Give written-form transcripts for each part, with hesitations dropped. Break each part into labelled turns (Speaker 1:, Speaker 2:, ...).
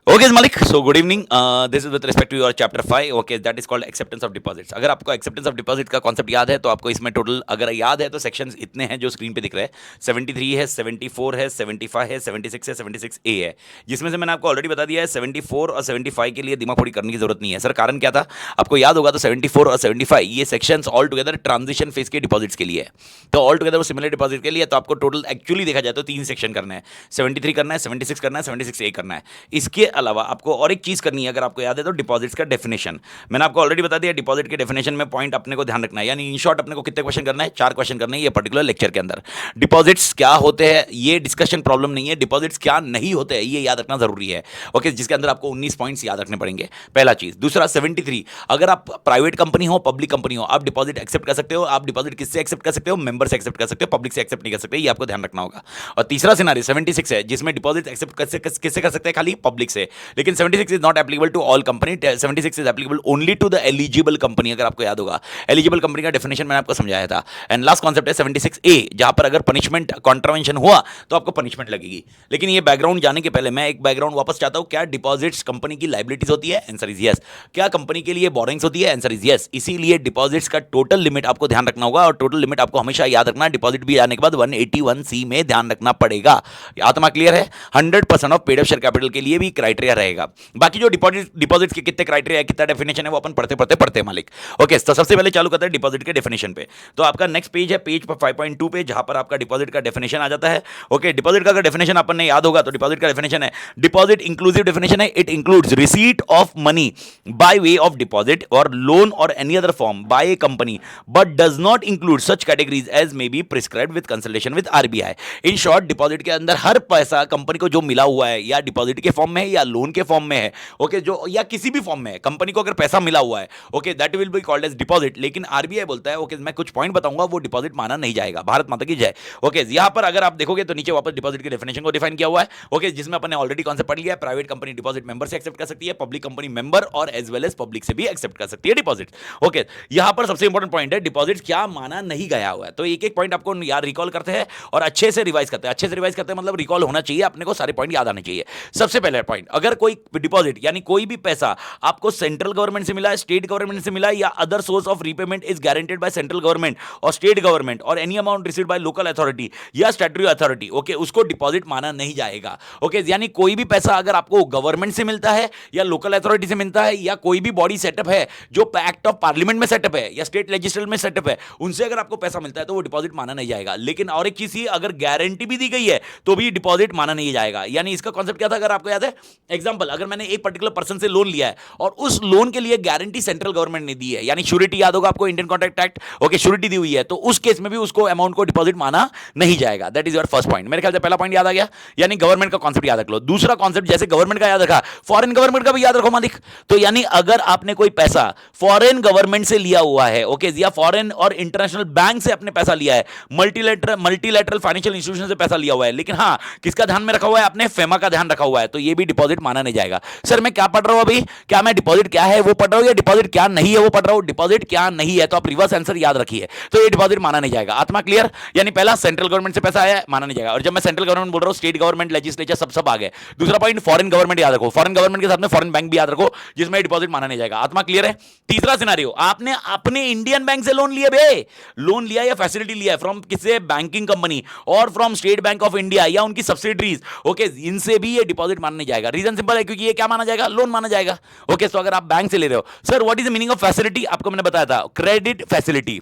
Speaker 1: Okay मालिक, so good evening. This is with respect to your chapter 5. Okay, that is called acceptance of deposits. अगर आपको acceptance of deposit का concept याद है तो आपको इसमें टोटल, अगर याद है तो सेक्शंस इतने हैं जो स्क्रीन पे दिख रहे हैं. 73 है, 74 है, 75 है, 76 है, 76A है. जिसमें से मैंने आपको ऑलरेडी बता दिया है 74 और 75 के लिए दिमाग फोड़ी करने की जरूरत नहीं है. सर कारण क्या था आपको याद होगा. तो 74 और 75 ये sections all together transition phase के डिपॉजिट्स के लिए है. तो ऑल टुगेदर वो सिमिलर डिपॉजिट के लिए. तो आपको टोटल एक्चुअली देखा जाए तो 3 सेक्शन करना है. 73 करना है, 76 करना है, 76A करना है. इसके अलावा आपको और एक चीज करनी है. अगर आपको याद है तो डिपॉजिट्स का डेफिनेशन मैंने आपको ऑलरेडी बता दिया. डिपॉजिट के डेफिनेशन में पॉइंट अपने को ध्यान रखना है. यानी इन शॉर्ट अपने को कितने क्वेश्चन करना है? 4 क्वेश्चन करने हैं ये पर्टिकुलर लेक्चर के अंदर. डिपॉजिट्स क्या होते हैं ये डिस्कशन प्रॉब्लम नहीं है. डिपॉजिट्स क्या नहीं होते हैं ये याद रखना जरूरी है. ओके, जिसके अंदर आपको 19 पॉइंट्स याद रखने पड़ेंगे. पहला चीज. दूसरा 73, अगर आप प्राइवेट कंपनी हो, पब्लिक कंपनी हो, आप डिपॉजिट एक्सेप्ट कर सकते हो. आप डिपॉजिट किससे एक्सेप्ट कर सकते हो? मेंबर से एक्सेप्ट कर सकते हो, पब्लिक से एक्सेप्ट नहीं कर सकते. ये आपको ध्यान रखना होगा. और तीसरा सिनारियो 76 है जिसमें डिपॉजिट एक्सेप्ट किससे कर सकते हैं? खाली पब्लिक से. लेकिन 76 is not applicable to all company. 76 is applicable only to the eligible company. अगर आपको याद होगा एलिजिबल कंपनी का डेफिनेशन मैंने आपको समझाया था. एंड लास्ट कॉन्सेप्ट है 76A, जहां पर अगर पनिशमेंट कॉन्ट्रावेंशन हुआ तो आपको पनिशमेंट लगेगी. लेकिन ये बैकग्राउंड जाने के पहले मैं एक बैकग्राउंड वापस चाहता हूं. क्या डिपॉजिट्स कंपनी की लाइबिलिटीज होती है? Answer is yes. क्या कंपनी के लिए बोरिंग्स होती है? Answer is yes. इसीलिए डिपॉजिट्स का टोटल लिमिट आपको ध्यान रखना होगा. और टोटल लिमिट आपको हमेशा याद रखना. डिपॉजिट भी आने के बाद 181C में ध्यान रखना पड़ेगा. आत्मा क्लियर है? 100% of paid up share capital के लिए भी क्राइटेरिया रहेगा. बाकी जो डिपॉजिट के कितने क्राइटेरिया, कितना डेफिनेशन है वो अपन पढ़ते मालिक. ओके, तो सबसे पहले चालू करते हैं डिपॉजिट के डेफिनेशन पे. तो आपका नेक्स्ट पेज है पेज 5.2 पे, जहां पर आपका डिपॉजिट का डेफिनेशन आ जाता है. ओके, डिपॉजिट का अगर डेफिनेशन अपन ने याद होगा तो डिपॉजिट का डेफिनेशन है, डिपॉजिट इंक्लूसिव डेफिनेशन है. It includes receipt of money by way of deposit और लोन और any other form by a company but does not include such categories as may be prescribed with consultation with RBI. In short, deposit के अंदर हर पैसा company को जो मिला हुआ है या डिपॉजिट के फॉर्म में है या लोन के फॉर्म में है, ओके, जो या किसी भी फॉर्म में है, कंपनी को अगर पैसा मिला हुआ है, okay, that will be called as deposit. लेकिन आरबीआई बोलता है ओके, मैं कुछ पॉइंट बताऊंगा, वो डिपॉजिट माना नहीं जाएगा. भारत माता की जय. ओके, यहां पर अगर आप देखोगे तो नीचे वापस डिपॉजिट के डेफिनेशन को डिफाइन किया हुआ है. ओके, जिसमें अपने ऑलरेडी कॉन्सेप्ट पढ़ लिया है. प्राइवेट कंपनी डिपॉजिट मेंबर से एक्सेप्ट कर सकती है, पब्लिक कंपनी मेंबर और एज वेल एज पब्लिक से भी एक्सेप्ट कर सकती है डिपॉजिट. ओके, यहां पर सबसे इंपॉर्टेंट पॉइंट है डिपॉजिट क्या माना नहीं गया हुआ है. तो एक एक पॉइंट आपको याद रिकॉल करते हैं और अच्छे से रिवाइज करते हैं. अच्छे से रिवाइज करते हैं मतलब रिकॉल होना चाहिए अपने को, सारे पॉइंट याद आने चाहिए. सबसे पहले पॉइंट, अगर कोई डिपॉजिट यानी कोई भी पैसा आपको सेंट्रल गवर्नमेंट से मिला है, स्टेट गवर्नमेंट से मिला है, या other source of repayment is guaranteed by central government और स्टेट गवर्नमेंट और any amount received by local authority या स्टैट्यूटरी अथॉरिटी, ओके, उसको डिपॉजिट माना नहीं जाएगा. ओके, यानी कोई भी पैसा अगर आपको गवर्नमेंट से मिलता है या लोकल अथॉरिटी से मिलता है या कोई भी बॉडी सेटअप है जो एक्ट ऑफ पार्लियामेंट में सेटअप है या स्टेट लेजिस्लेचर में सेटअप है, उनसे अगर आपको पैसा मिलता है तो वो डिपॉजिट माना नहीं जाएगा. लेकिन और एक चीज, अगर गारंटी भी दी गई है तो भी डिपॉजिट माना नहीं जाएगा. यानी इसका कॉन्सेप्ट क्या था अगर आपको याद है? एग्जांपल, अगर मैंने एक पर्टिकुलर पर्सन से लोन लिया है और उस लोन के लिए गारंटी सेंट्रल गवर्नमेंट ने दी है, यानी श्योरिटी याद होगा आपको, Indian contract act, okay, surety दी हुई है, तो उस केस में भी उसको अमाउंट को डिपॉजिट माना नहीं जाएगा. That is your first point. मेरे ख्याल से पहला पॉइंट याद आ गया. यानी गवर्नमेंट का कॉन्सेप्ट याद रख लो. दूसरा कॉन्सेप्ट, जैसे गवर्नमेंट का याद रखा, फॉरेन गवर्नमेंट का भी याद रखो मालिक. तो यानी अगर आपने कोई पैसा फॉरेन गवर्नमेंट से लिया हुआ है, ओके, या फॉरेन और इंटरनेशनल बैंक से अपने पैसा लिया है, मल्टीलैटरल फाइनेंशियल इंस्टीट्यूशन से पैसा लिया हुआ है, लेकिन हाँ, किसका ध्यान में रखा हुआ है? आपने फेमा का ध्यान रखा हुआ है, तो ये भी डिपॉजिट माना नहीं जाएगा. सर मैं क्या पढ़ रहा हूं अभी? क्या मैं डिपॉजिट क्या है वो पढ़ रहा हूं या डिपॉजिट क्या नहीं है वो पढ़ रहा हूं? डिपॉजिट क्या नहीं है, तो आप रिवर्स आंसर याद रखिए. तो ये डिपॉजिट माना नहीं जाएगा. आत्मा क्लियर? यानी पहला सेंट्रल गवर्नमेंट से पैसा आया है, माना नहीं जाएगा. और जब मैं सेंट्रल गवर्नमेंट बोल रहा हूं, स्टेट गवर्नमेंट, लेजिस्लेचर सब आ गए. दूसरा पॉइंट, फॉरेन गवर्नमेंट याद रखो. फॉरेन गवर्नमेंट के साथ में फॉरेन बैंक भी याद रखो, जिसमें डिपॉजिट माना नहीं जाएगा. आत्मा क्लियर है? तीसरा सिनारियो, आपने अपने इंडियन बैंक से लोन लिया बे, लोन लिया या फैसिलिटी लिया फ्रॉम किसी बैंकिंग कंपनी और from state bank of India या उनकी सब्सिडरीज, ओके, इनसे भी ये डिपॉजिट माना नहीं जाएगा. रीजन सिंपल है, क्योंकि ये क्या माना जाएगा? लोन माना जाएगा. ओके, तो अगर आप बैंक से ले रहे हो, sir what is the meaning of facility? आपको मैंने बताया था, क्रेडिट फैसिलिटी.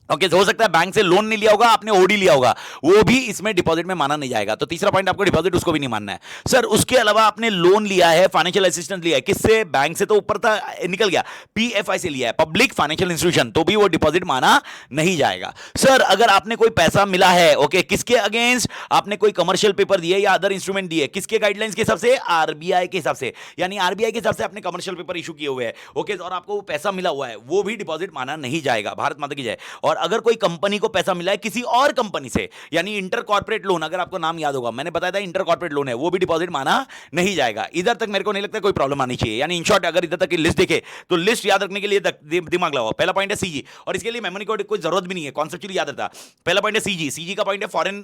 Speaker 1: ओके, हो सकता है बैंक से लोन नहीं लिया होगा, आपने ओडी लिया होगा, वो भी इसमें डिपॉजिट में माना नहीं जाएगा. तो तीसरा पॉइंट आपको डिपॉजिट उसको भी नहीं मानना है. सर उसके अलावा आपने लोन लिया है, फाइनेंशियल असिस्टेंस लिया है, किससे? बैंक से तो ऊपर था, निकल गया, पीएफआई से लिया है, पब्लिक फाइनेंशियल इंस्टीट्यूशन, तो भी वो डिपॉजिट माना नहीं जाएगा. सर अगर आपने कोई पैसा मिला है, ओके, किसके अगेंस्ट? आपने कोई कमर्शियल पेपर दिए या अदर इंस्ट्रूमेंट दिए, किसके गाइडलाइंस के हिसाब से? आरबीआई के हिसाब से. यानी आरबीआई के हिसाब से आपने कमर्शियल पेपर इशू किए हुए हैं, ओके, और आपको पैसा मिला हुआ है, वो भी डिपॉजिट माना नहीं जाएगा. भारत माता की जय. और अगर कोई कंपनी को पैसा मिला है किसी और कंपनी से, यानी इंटर कॉर्पोरेट लोन, अगर आपको नाम याद होगा मैंने बताया था इंटर कॉर्पोरेट लोन है, वो भी डिपॉजिट माना नहीं जाएगा। इधर तक मेरे को नहीं लगता कोई प्रॉब्लम आनी चाहिए। यानी इन शॉर्ट अगर इधर तक की लिस्ट देखे तो लिस्ट याद रखने के लिए दिमाग लगाओ। पहला पॉइंट है सीजी, और इसके लिए मेमोरी कोड कोई जरूरत भी नहीं है, कॉन्सेप्चुअली याद रहता। पहला पॉइंट है सीजी, सीजी का पॉइंट है foreign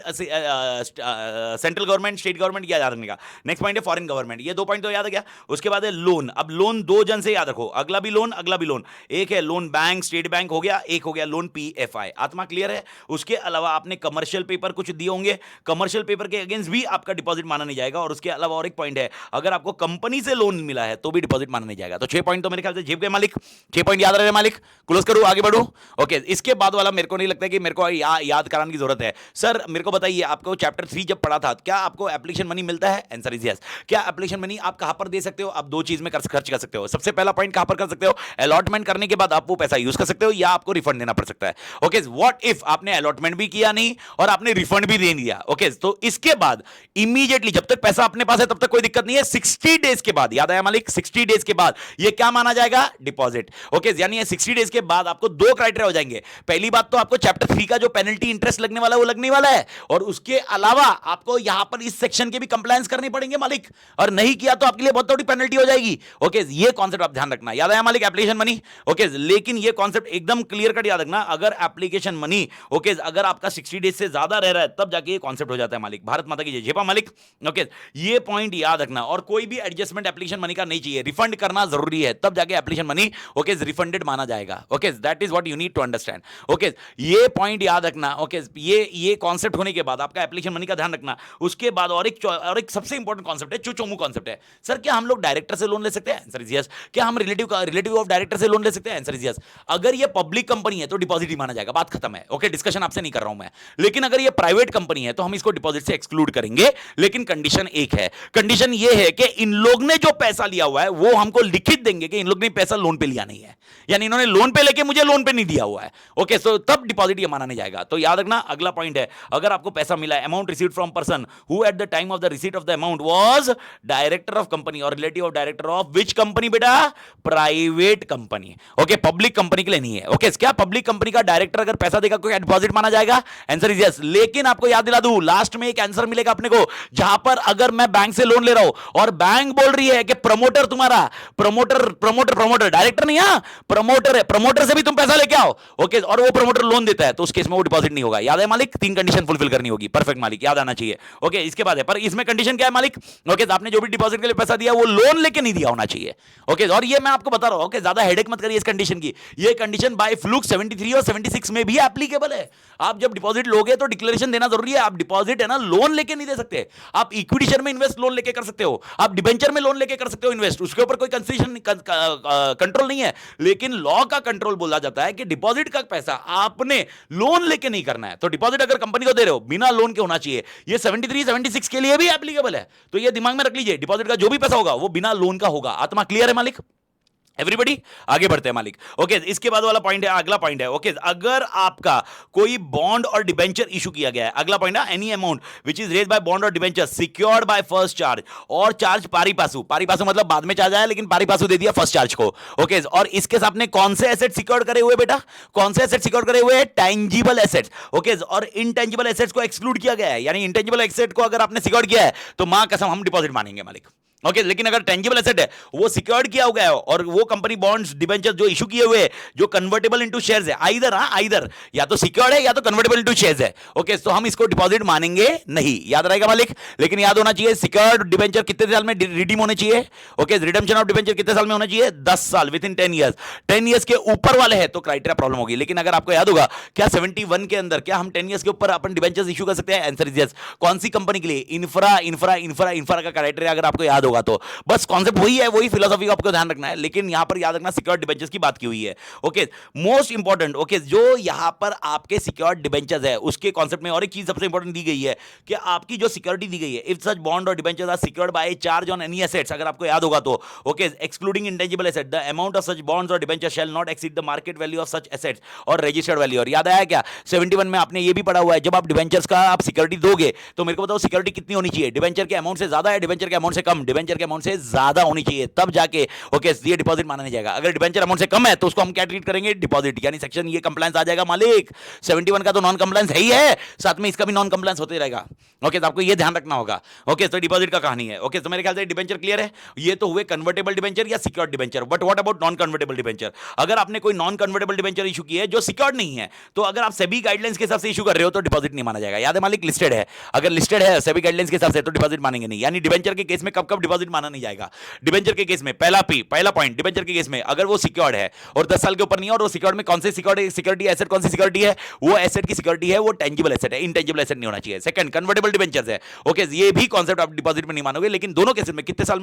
Speaker 1: central government, state government याद रखने का। नेक्स्ट पॉइंट है फॉरेन गवर्नमेंट, ये 2 पॉइंट तो याद है क्या। उसके बाद है लोन, अब लोन 2 जन से याद रखो, अगला भी लोन अगला भी लोन। एक है लोन बैंक स्टेट बैंक हो गया, एक हो गया लोन पीएफआई। आत्मा क्लियर है। उसके अलावा आपने कमर्शियल पेपर कुछ दिए होंगे, कमर्शियल पेपर के अगेंस्ट भी आपका डिपॉजिट माना नहीं जाएगा। और उसके अलावा और एक पॉइंट है, अगर आपको कंपनी से लोन मिला है तो भी डिपॉजिट माना नहीं जाएगा। तो 6 पॉइंट तो मेरे ख्याल से जेब के मालिक, 6 पॉइंट याद रहे मालिक। क्लोज करूं, आगे बढ़ूं। ओके, इसके बाद वाला मेरे को नहीं लगता कि मेरे को याद कराने की जरूरत है। सर मेरे को बताइए, आपको चैप्टर 3 जब पढ़ा था, क्या आपको एप्लीकेशन मनी मिलता है? Answer is yes. क्या एप्लीकेशन मनी आप कहां पर दे सकते हो? आप 2 चीज में खर्च कर सकते हो। सबसे पहला पॉइंट कहां पर कर सकते हो? अलॉटमेंट करने के बाद आप वो पैसा यूज कर सकते हो या आपको रिफंड देना पड़ सकता है। ओके, व्हाट इफ आपने अलॉटमेंट भी किया नहीं और आपने रिफंड भी दे दिया। ओके, तो इसके बाद इमीडिएटली जब तक पैसा अपने पास है तब तक कोई दिक्कत नहीं है। 60 डेज के बाद, याद आया मालिक, 60 डेज के बाद ये क्या माना जाएगा? डिपॉजिट। ओके, यानी 60 डेज के बाद आपको 2 क्राइटेरिया हो जाएंगे। पहली बात तो आपको चैप्टर 3 का जो पेनल्टी इंटरेस्ट लगने वाला है वो लगने वाला है, और उसके अलावा आपको यहां पर इस सेक्शन के भी कंप्लायंस करनी पड़ेंगे मालिक, और नहीं किया तो आपके लिए बहुत बड़ी पेनल्टी हो जाएगी। ओके, ये कॉन्सेप्ट आप ध्यान रखना। याद आया मालिक, एप्लीकेशन मनी। ओके, लेकिन ये कॉन्सेप्ट एकदम क्लियर कट याद रखना, अगर एप्लीकेशन मनी ओके अगर आपका 60 डेज से ज्यादा रह रहा है तब जाके ये कॉन्सेप्ट हो जाता है मालिक। भारत माता की जय। जेपा मालिक। ओके, ये पॉइंट याद रखना। और कोई भी एडजस्टमेंट एप्लीकेशन मनी का नहीं चाहिए, रिफंड करना जरूरी है, तब जाके एप्लीकेशन मनी ओके रिफंडेड माना जाएगा। Okay, that is what you need to understand. Okay, ये पॉइंट याद रखना। ओके, ये कॉन्सेप्ट होने के बाद आपका एप्लीकेशन मनी का ध्यान रखना। उसके बाद और एक सबसे इंपॉर्टेंट कॉन्सेप्ट है, चुचोमू कॉन्सेप्ट है। सर क्या हम लोग डायरेक्टर से लोन ले सकते हैं? Answer is yes. क्या हम रिलेटिव ऑफ डायरेक्टर से लोन ले सकते हैं? Answer is yes. अगर ये पब्लिक कंपनी है तो डिपॉजिट ही माना जाएगा, बात खत्म है। ओके, डिस्कशन आपसे नहीं कर रहा हूं मैं। लेकिन अगर ये प्राइवेट कंपनी है तो हम इसको डिपॉजिट से एक्सक्लूड करेंगे। लेकिन कंडीशन एक है, कंडीशन ये है कि इन लोग ने जो पैसा लिया हुआ है वो हमको लिखित देंगे कि इन लोग ने पैसा लोन पे लिया नहीं है, यानी इन्होंने लोन पे लेके मुझे लोन पे नहीं दिया हुआ है। ओके, सो तब डिपॉजिट ये माना नहीं जाएगा। तो याद रखना, अगला पॉइंट है, अगर आपको पैसा मिला है, amount received from person who at the time of the receipt of the amount was director of company or relative of director of which company बेटा? Private company. Okay, public company के लिए नहीं है। ओके, क्या public company का director अगर पैसा देगा कोई डिपॉजिट माना जाएगा? Answer is yes. लेकिन आपको याद दिला दूं, लास्ट में एक आंसर मिलेगा अपने को, जहां पर अगर मैं बैंक से लोन ले रहा हूं और बैंक बोल रही है कि प्रमोटर तुम्हारा, प्रमोटर डायरेक्टर नहीं, हां प्रमोटर है, प्रमोटर से भी तुम पैसा लेके आओ। ओके, और वो प्रमोटर लोन देता है तो उस केस में वो डिपॉजिट नहीं होगा। याद है मालिक, 3 कंडीशन फुलफिल करनी होगी। परफेक्ट मालिक, याद आना चाहिए। ओके, इसके बाद है, पर इसमें कंडीशन क्या है मालिक? ओके, आपने जो भी डिपॉजिट के लिए पैसा दिया वो लोन लेके नहीं दिया होना चाहिए। ओके, और ये मैं आपको बता रहा हूं, ओके ज्यादा हेडेक मत करिए इस कंडीशन की। ये कंडीशन बाय फ्लूक 73 और 76 में भी एप्लीकेबल है। आप जब डिपॉजिट लोगे तो डिक्लेरेशन देना जरूरी है। आप डिपॉजिट है ना लोन लेके नहीं दे सकते। आप इक्विटी शेयर में इन्वेस्ट लोन लेके कर सकते हो, आप डिबेंचर में लोन लेके कर सकते हो इन्वेस्ट, उसके ऊपर कोई कंसेशन कंट्रोल नहीं है। लेकिन लॉ का कंट्रोल बोला जाता है कि डिपॉजिट का पैसा आपने लोन लेके नहीं करना है। तो डिपॉजिट अगर कंपनी को दे रहे हो बिना लोन के होना चाहिए। ये 73 76 के लिए भी एप्लीकेबल है। तो ये दिमाग में रख लीजिए, डिपॉजिट का जो भी पैसा होगा वो बिना लोन का होगा। आत्मा क्लियर है मालिक? एवरीबडी, आगे बढ़ते हैं मालिक। ओके, इसके बाद वाला पॉइंट है, अगला पॉइंट है, ओके अगर आपका कोई बॉन्ड और डिबेंचर इशू किया गया है, अगला पॉइंट है, any amount which is raised by bond or debenture secured by first charge or charge pari passu मतलब बाद में चार्ज आया लेकिन पारी पासू दे दिया फर्स्ट चार्ज को। ओके, और इसके साथ आपने कौन से एसेट सिक्योर करे हुए बेटा? कौन से एसेट सिक्योर करे हुए? Tangible assets. ओके, और इनटेंजिबल एसेट्स को एक्सक्लूड किया गया है, यानी इनटेंजिबल एसेट को अगर आपने सिक्योर किया है तो मां कसम हम डिपॉजिट मानेंगे मालिक। ओके, लेकिन अगर टेंजिबल एसेट है वो सिक्योर्ड किया हुआ है और वो कंपनी बॉन्ड्स डिबेंचर जो इशू किए हुए जो कन्वर्टेबल इनटू शेयर्स है, आइदर या तो सिक्योर्ड है या तो कन्वर्टेबल इनटू शेयर्स है। ओके, तो हम इसको डिपॉजिट मानेंगे नहीं, याद रहेगा मालिक। लेकिन याद होना चाहिए सिक्योर्ड डिबेंचर कितने साल में रिडीम होने चाहिए? ओके, रिडेम्पशन ऑफ डिबेंचर कितने साल में होना चाहिए? 10 साल, विद इन 10 ईयर्स। 10 ईयर्स के ऊपर वाले हैं तो क्राइटेरिया प्रॉब्लम होगी। लेकिन अगर आपको याद होगा, क्या 71 के अंदर क्या हम 10 ईयर्स के ऊपर अपन डिबेंचर्स इशू कर सकते हैं? Answer is yes. कौन सी कंपनी के लिए? इंफ्रा का क्राइटेरिया अगर आपको याद होगा तो बस कॉन्सेप्ट वही है, वही फिलोसॉफी का आपको ध्यान रखना है। लेकिन यहां पर याद रखना सिक्योर्ड डिबेंचर्स की बात की हुई है। ओके, मोस्ट इंपॉर्टेंट, ओके जो यहां पर आपके सिक्योर्ड डिबेंचर्स है उसके कॉन्सेप्ट में और एक चीज सबसे इंपॉर्टेंट दी गई है कि आपकी जो सिक्योरिटी दी गई है, if such bond or debentures are secured by charge on any assets, अगर आपको याद होगा तो okay excluding intangible asset, the amount of such bonds or debenture shall not exceed the market value of such assets or registered value. और याद आया क्या 71 में आपने ये भी पढ़ा हुआ है, जब आप डिबेंचर्स का आप सिक्योरिटी दोगे तो मेरे को बताओ सिक्योरिटी कितनी होनी चाहिए? डिबेंचर के अमाउंट से ज्यादा है, डिबेंचर के अमाउंट से कम? डिबेंचर डिबेंचर के अमाउंट से ज्यादा होनी चाहिए, तब जाके ओके ये डिपॉजिट माना नहीं जाएगा। अगर डिबेंचर अमाउंट से कम है तो उसको हम क्या ट्रीट करेंगे, डिपॉजिट, यानी सेक्शन ये कंप्लायंस आ जाएगा मालिक। 71 का तो नॉन कंप्लायंस है ही है, साथ में इसका भी नॉन कंप्लायंस होते रहेगा। ओके, तो आपको ये ध्यान रखना होगा। ओके, तो डिपॉजिट का कहानी है। ओके, तो मेरे ख्याल से डिबेंचर क्लियर है। ये तो हुए कन्वर्टेबल डिबेंचर या secured debenture, but what about non convertible debenture? अगर आपने कोई नॉन कन्वर्टेबल डिबेंचर इशू की है जो सिक्योर्ड नहीं है, तो अगर आप सेबी गाइडलाइंस के हिसाब से इशू कर रहे हो तो डिपॉजिट नहीं माना जाएगा। याद है मालिक, लिस्टेड है, अगर लिस्टेड है सेबी गाइडलाइंस के हिसाब से तो डिपॉजिट मानेंगे नहीं। यानी डिबेंचर के केस में कब कब डिपॉजिट माना नहीं जाएगा? डिबेंचर के केस में पहला पॉइंट, डिबेंचर के केस में अगर वो सिक्योर्ड है और 10 साल के ऊपर नहीं है, और वो सिक्योर्ड में कौन से सिक्योरिटी एसेट, कौन सी सिक्योरिटी है? वो एसेट की सिक्योरिटी है, वो टेंजिबल एसेट है, इंटेंजिबल एसेट नहीं होना चाहिए। सेकंड, कन्वर्टेबल डिबेंचर्स है। ओके, ये भी कॉन्सेप्ट आप डिपॉजिट में नहीं मानोगे, लेकिन दोनों केसेस में कितने साल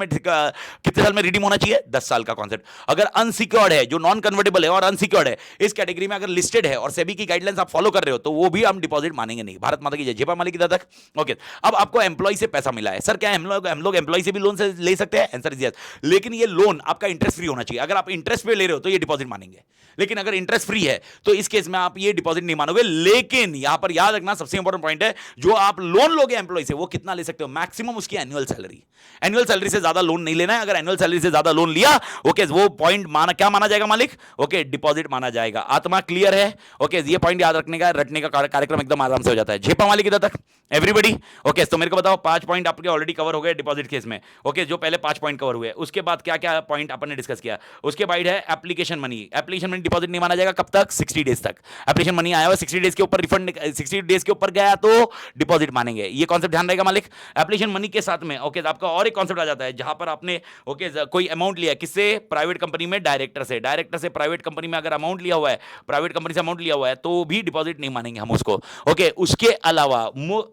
Speaker 1: में रिडीम होना चाहिए? 10 साल का कॉन्सेप्ट। अगर अनसिक्योर्ड है, जो नॉन कन्वर्टेबल है और अनसिक्योर्ड है, इस कैटेगरी में अगर लिस्टेड है और सेबी की गाइडलाइंस आप फॉलो कर रहे हो, तो वो भी हम डिपॉजिट मानेंगे नहीं। भारत माता की जय। जेपा मालिक इधर तक। ओके, अब आपको एम्प्लॉय से पैसा मिला है, सर क्या हम लोग एम्प्लॉय से भी लोन से ले सकते हैं? आंसर इज यस, लेकिन ये लोन आपका इंटरेस्ट फ्री होना चाहिए। अगर आप इंटरेस्ट पे ले रहे हो तो ये डिपॉजिट मानेंगे, लेकिन अगर इंटरेस्ट फ्री है तो इस केस में आप ये डिपॉजिट नहीं मानोगे। लेकिन यहां पर याद रखना सबसे इंपॉर्टेंट पॉइंट है, जो आप लोन लोगे एम्प्लॉय से वो कितना ले सकते हो? मैक्सिमम उसकी एनुअल सैलरी। एनुअल सैलरी से ज्यादा लोन नहीं लेना है। अगर एनुअल सैलरी से ज्यादा लोन लिया, ओके, वो पॉइंट माना, क्या माना जाएगा मालिक? ओके, डिपॉजिट माना जाएगा। आत्मा क्लियर है? ओके, ये पॉइंट याद रखने का, रटने का कार्यक्रम एकदम आराम से हो जाता है। झेपा मालिक इधर तक, एवरीबॉडी? ओके, तो मेरे को बताओ 5 पॉइंट आपके ऑलरेडी कवर हो गए डिपॉजिट केस में। ओके, जो पहले 5 पॉइंट कवर हुए, उसके बाद क्या क्या पॉइंट अपन ने डिस्कस किया? उसके बाद है application money. Application money deposit नहीं माना जाएगा, कब तक? 60 डेज तक। एप्लीकेशन मनी आया हुआ 60 डेज के ऊपर, रिफंड 60 डेज के ऊपर गया तो डिपॉजिट मानेंगे। ये कॉन्सेप्ट ध्यान रहेगा मालिक। एप्लीकेशन मनी के साथ में ओके, आपका और एक कॉन्सेप्ट आ जाता है, जहां पर आपने ओके कोई अमाउंट लिया, किससे? प्राइवेट कंपनी में डायरेक्टर से। डायरेक्टर से प्राइवेट कंपनी में अगर अमाउंट लिया हुआ है, प्राइवेट कंपनी से अमाउंट लिया हुआ है, तो भी डिपॉजिट नहीं मानेंगे हम उसको। ओके, उसके अलावा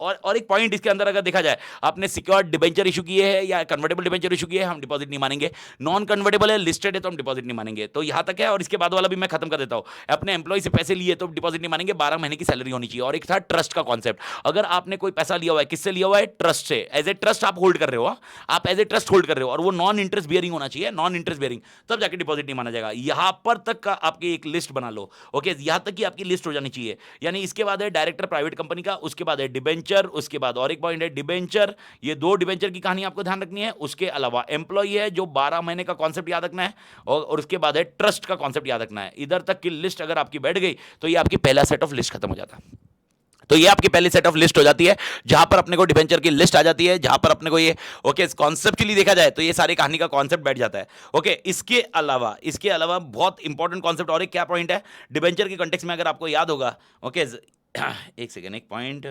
Speaker 1: और एक पॉइंट इसके अंदर अगर देखा जाए, आपने सिक्योर्ड डिबेंचर इशू किए हैं या कन्वर्टेबल डिबेंचर इशू किए हैं, हम डिपॉजिट नहीं मानेंगे। नॉन कन्वर्टेबल है, लिस्टेड है, तो हम डिपॉजिट नहीं मानेंगे। तो यहां तक है, और इसके बाद वाला भी मैं खत्म कर देता हूं। अपने एम्प्लॉय से पैसे लिए तो डिपॉजिट नहीं मानेंगे, 12 महीने की सैलरी होनी चाहिए। और एक था ट्रस्ट का कॉन्सेप्ट। अगर आपने कोई पैसा लिया हुआ है, किससे लिया हुआ है? ट्रस्ट से। एज ए ट्रस्ट आप होल्ड कर रहे हो, आप एज ए ट्रस्ट होल्ड कर रहे हो, और वो नॉन इंटरेस्ट बियरिंग होना चाहिए, नॉन इंटरेस्ट बियरिंग, तब जाके डिपॉजिट नहीं माना जाएगा। यहां पर तक का आपकी एक लिस्ट बना लो। ओके, यहां तक की आपकी लिस्ट हो जानी चाहिए। यानी इसके बाद है डायरेक्टर प्राइवेट कंपनी का, उसके बाद है डिबेंचर, उसके बाद और एक पॉइंट है डिबेंचर। ये 2 डिबेंचर की कहानी आपको ध्यान रखनी है। उसके अलावा एम्प्लॉय है, जो 12 महीने का कॉन्सेप्ट याद रखना है, और उसके बाद है ट्रस्ट का कॉन्सेप्ट याद रखना है। इधर तक की लिस्ट अगर आपकी बैठ गई तो ये आपकी पहला सेट ऑफ लिस्ट खत्म हो जाता है। तो ये आपकी पहली सेट ऑफ लिस्ट हो जाती है, जहां पर अपने को डिबेंचर की लिस्ट आ जाती है, जहां पर अपने को ये ओके कॉन्सेप्चुअली देखा जाए तो ये सारी कहानी का कॉन्सेप्ट बैठ जाता है। ओके, इसके अलावा बहुत इंपॉर्टेंट कॉन्सेप्ट और एक क्या पॉइंट है डिबेंचर के कॉन्टेक्स्ट में, अगर आपको याद होगा। ओके, एक सेकेंड, एक point,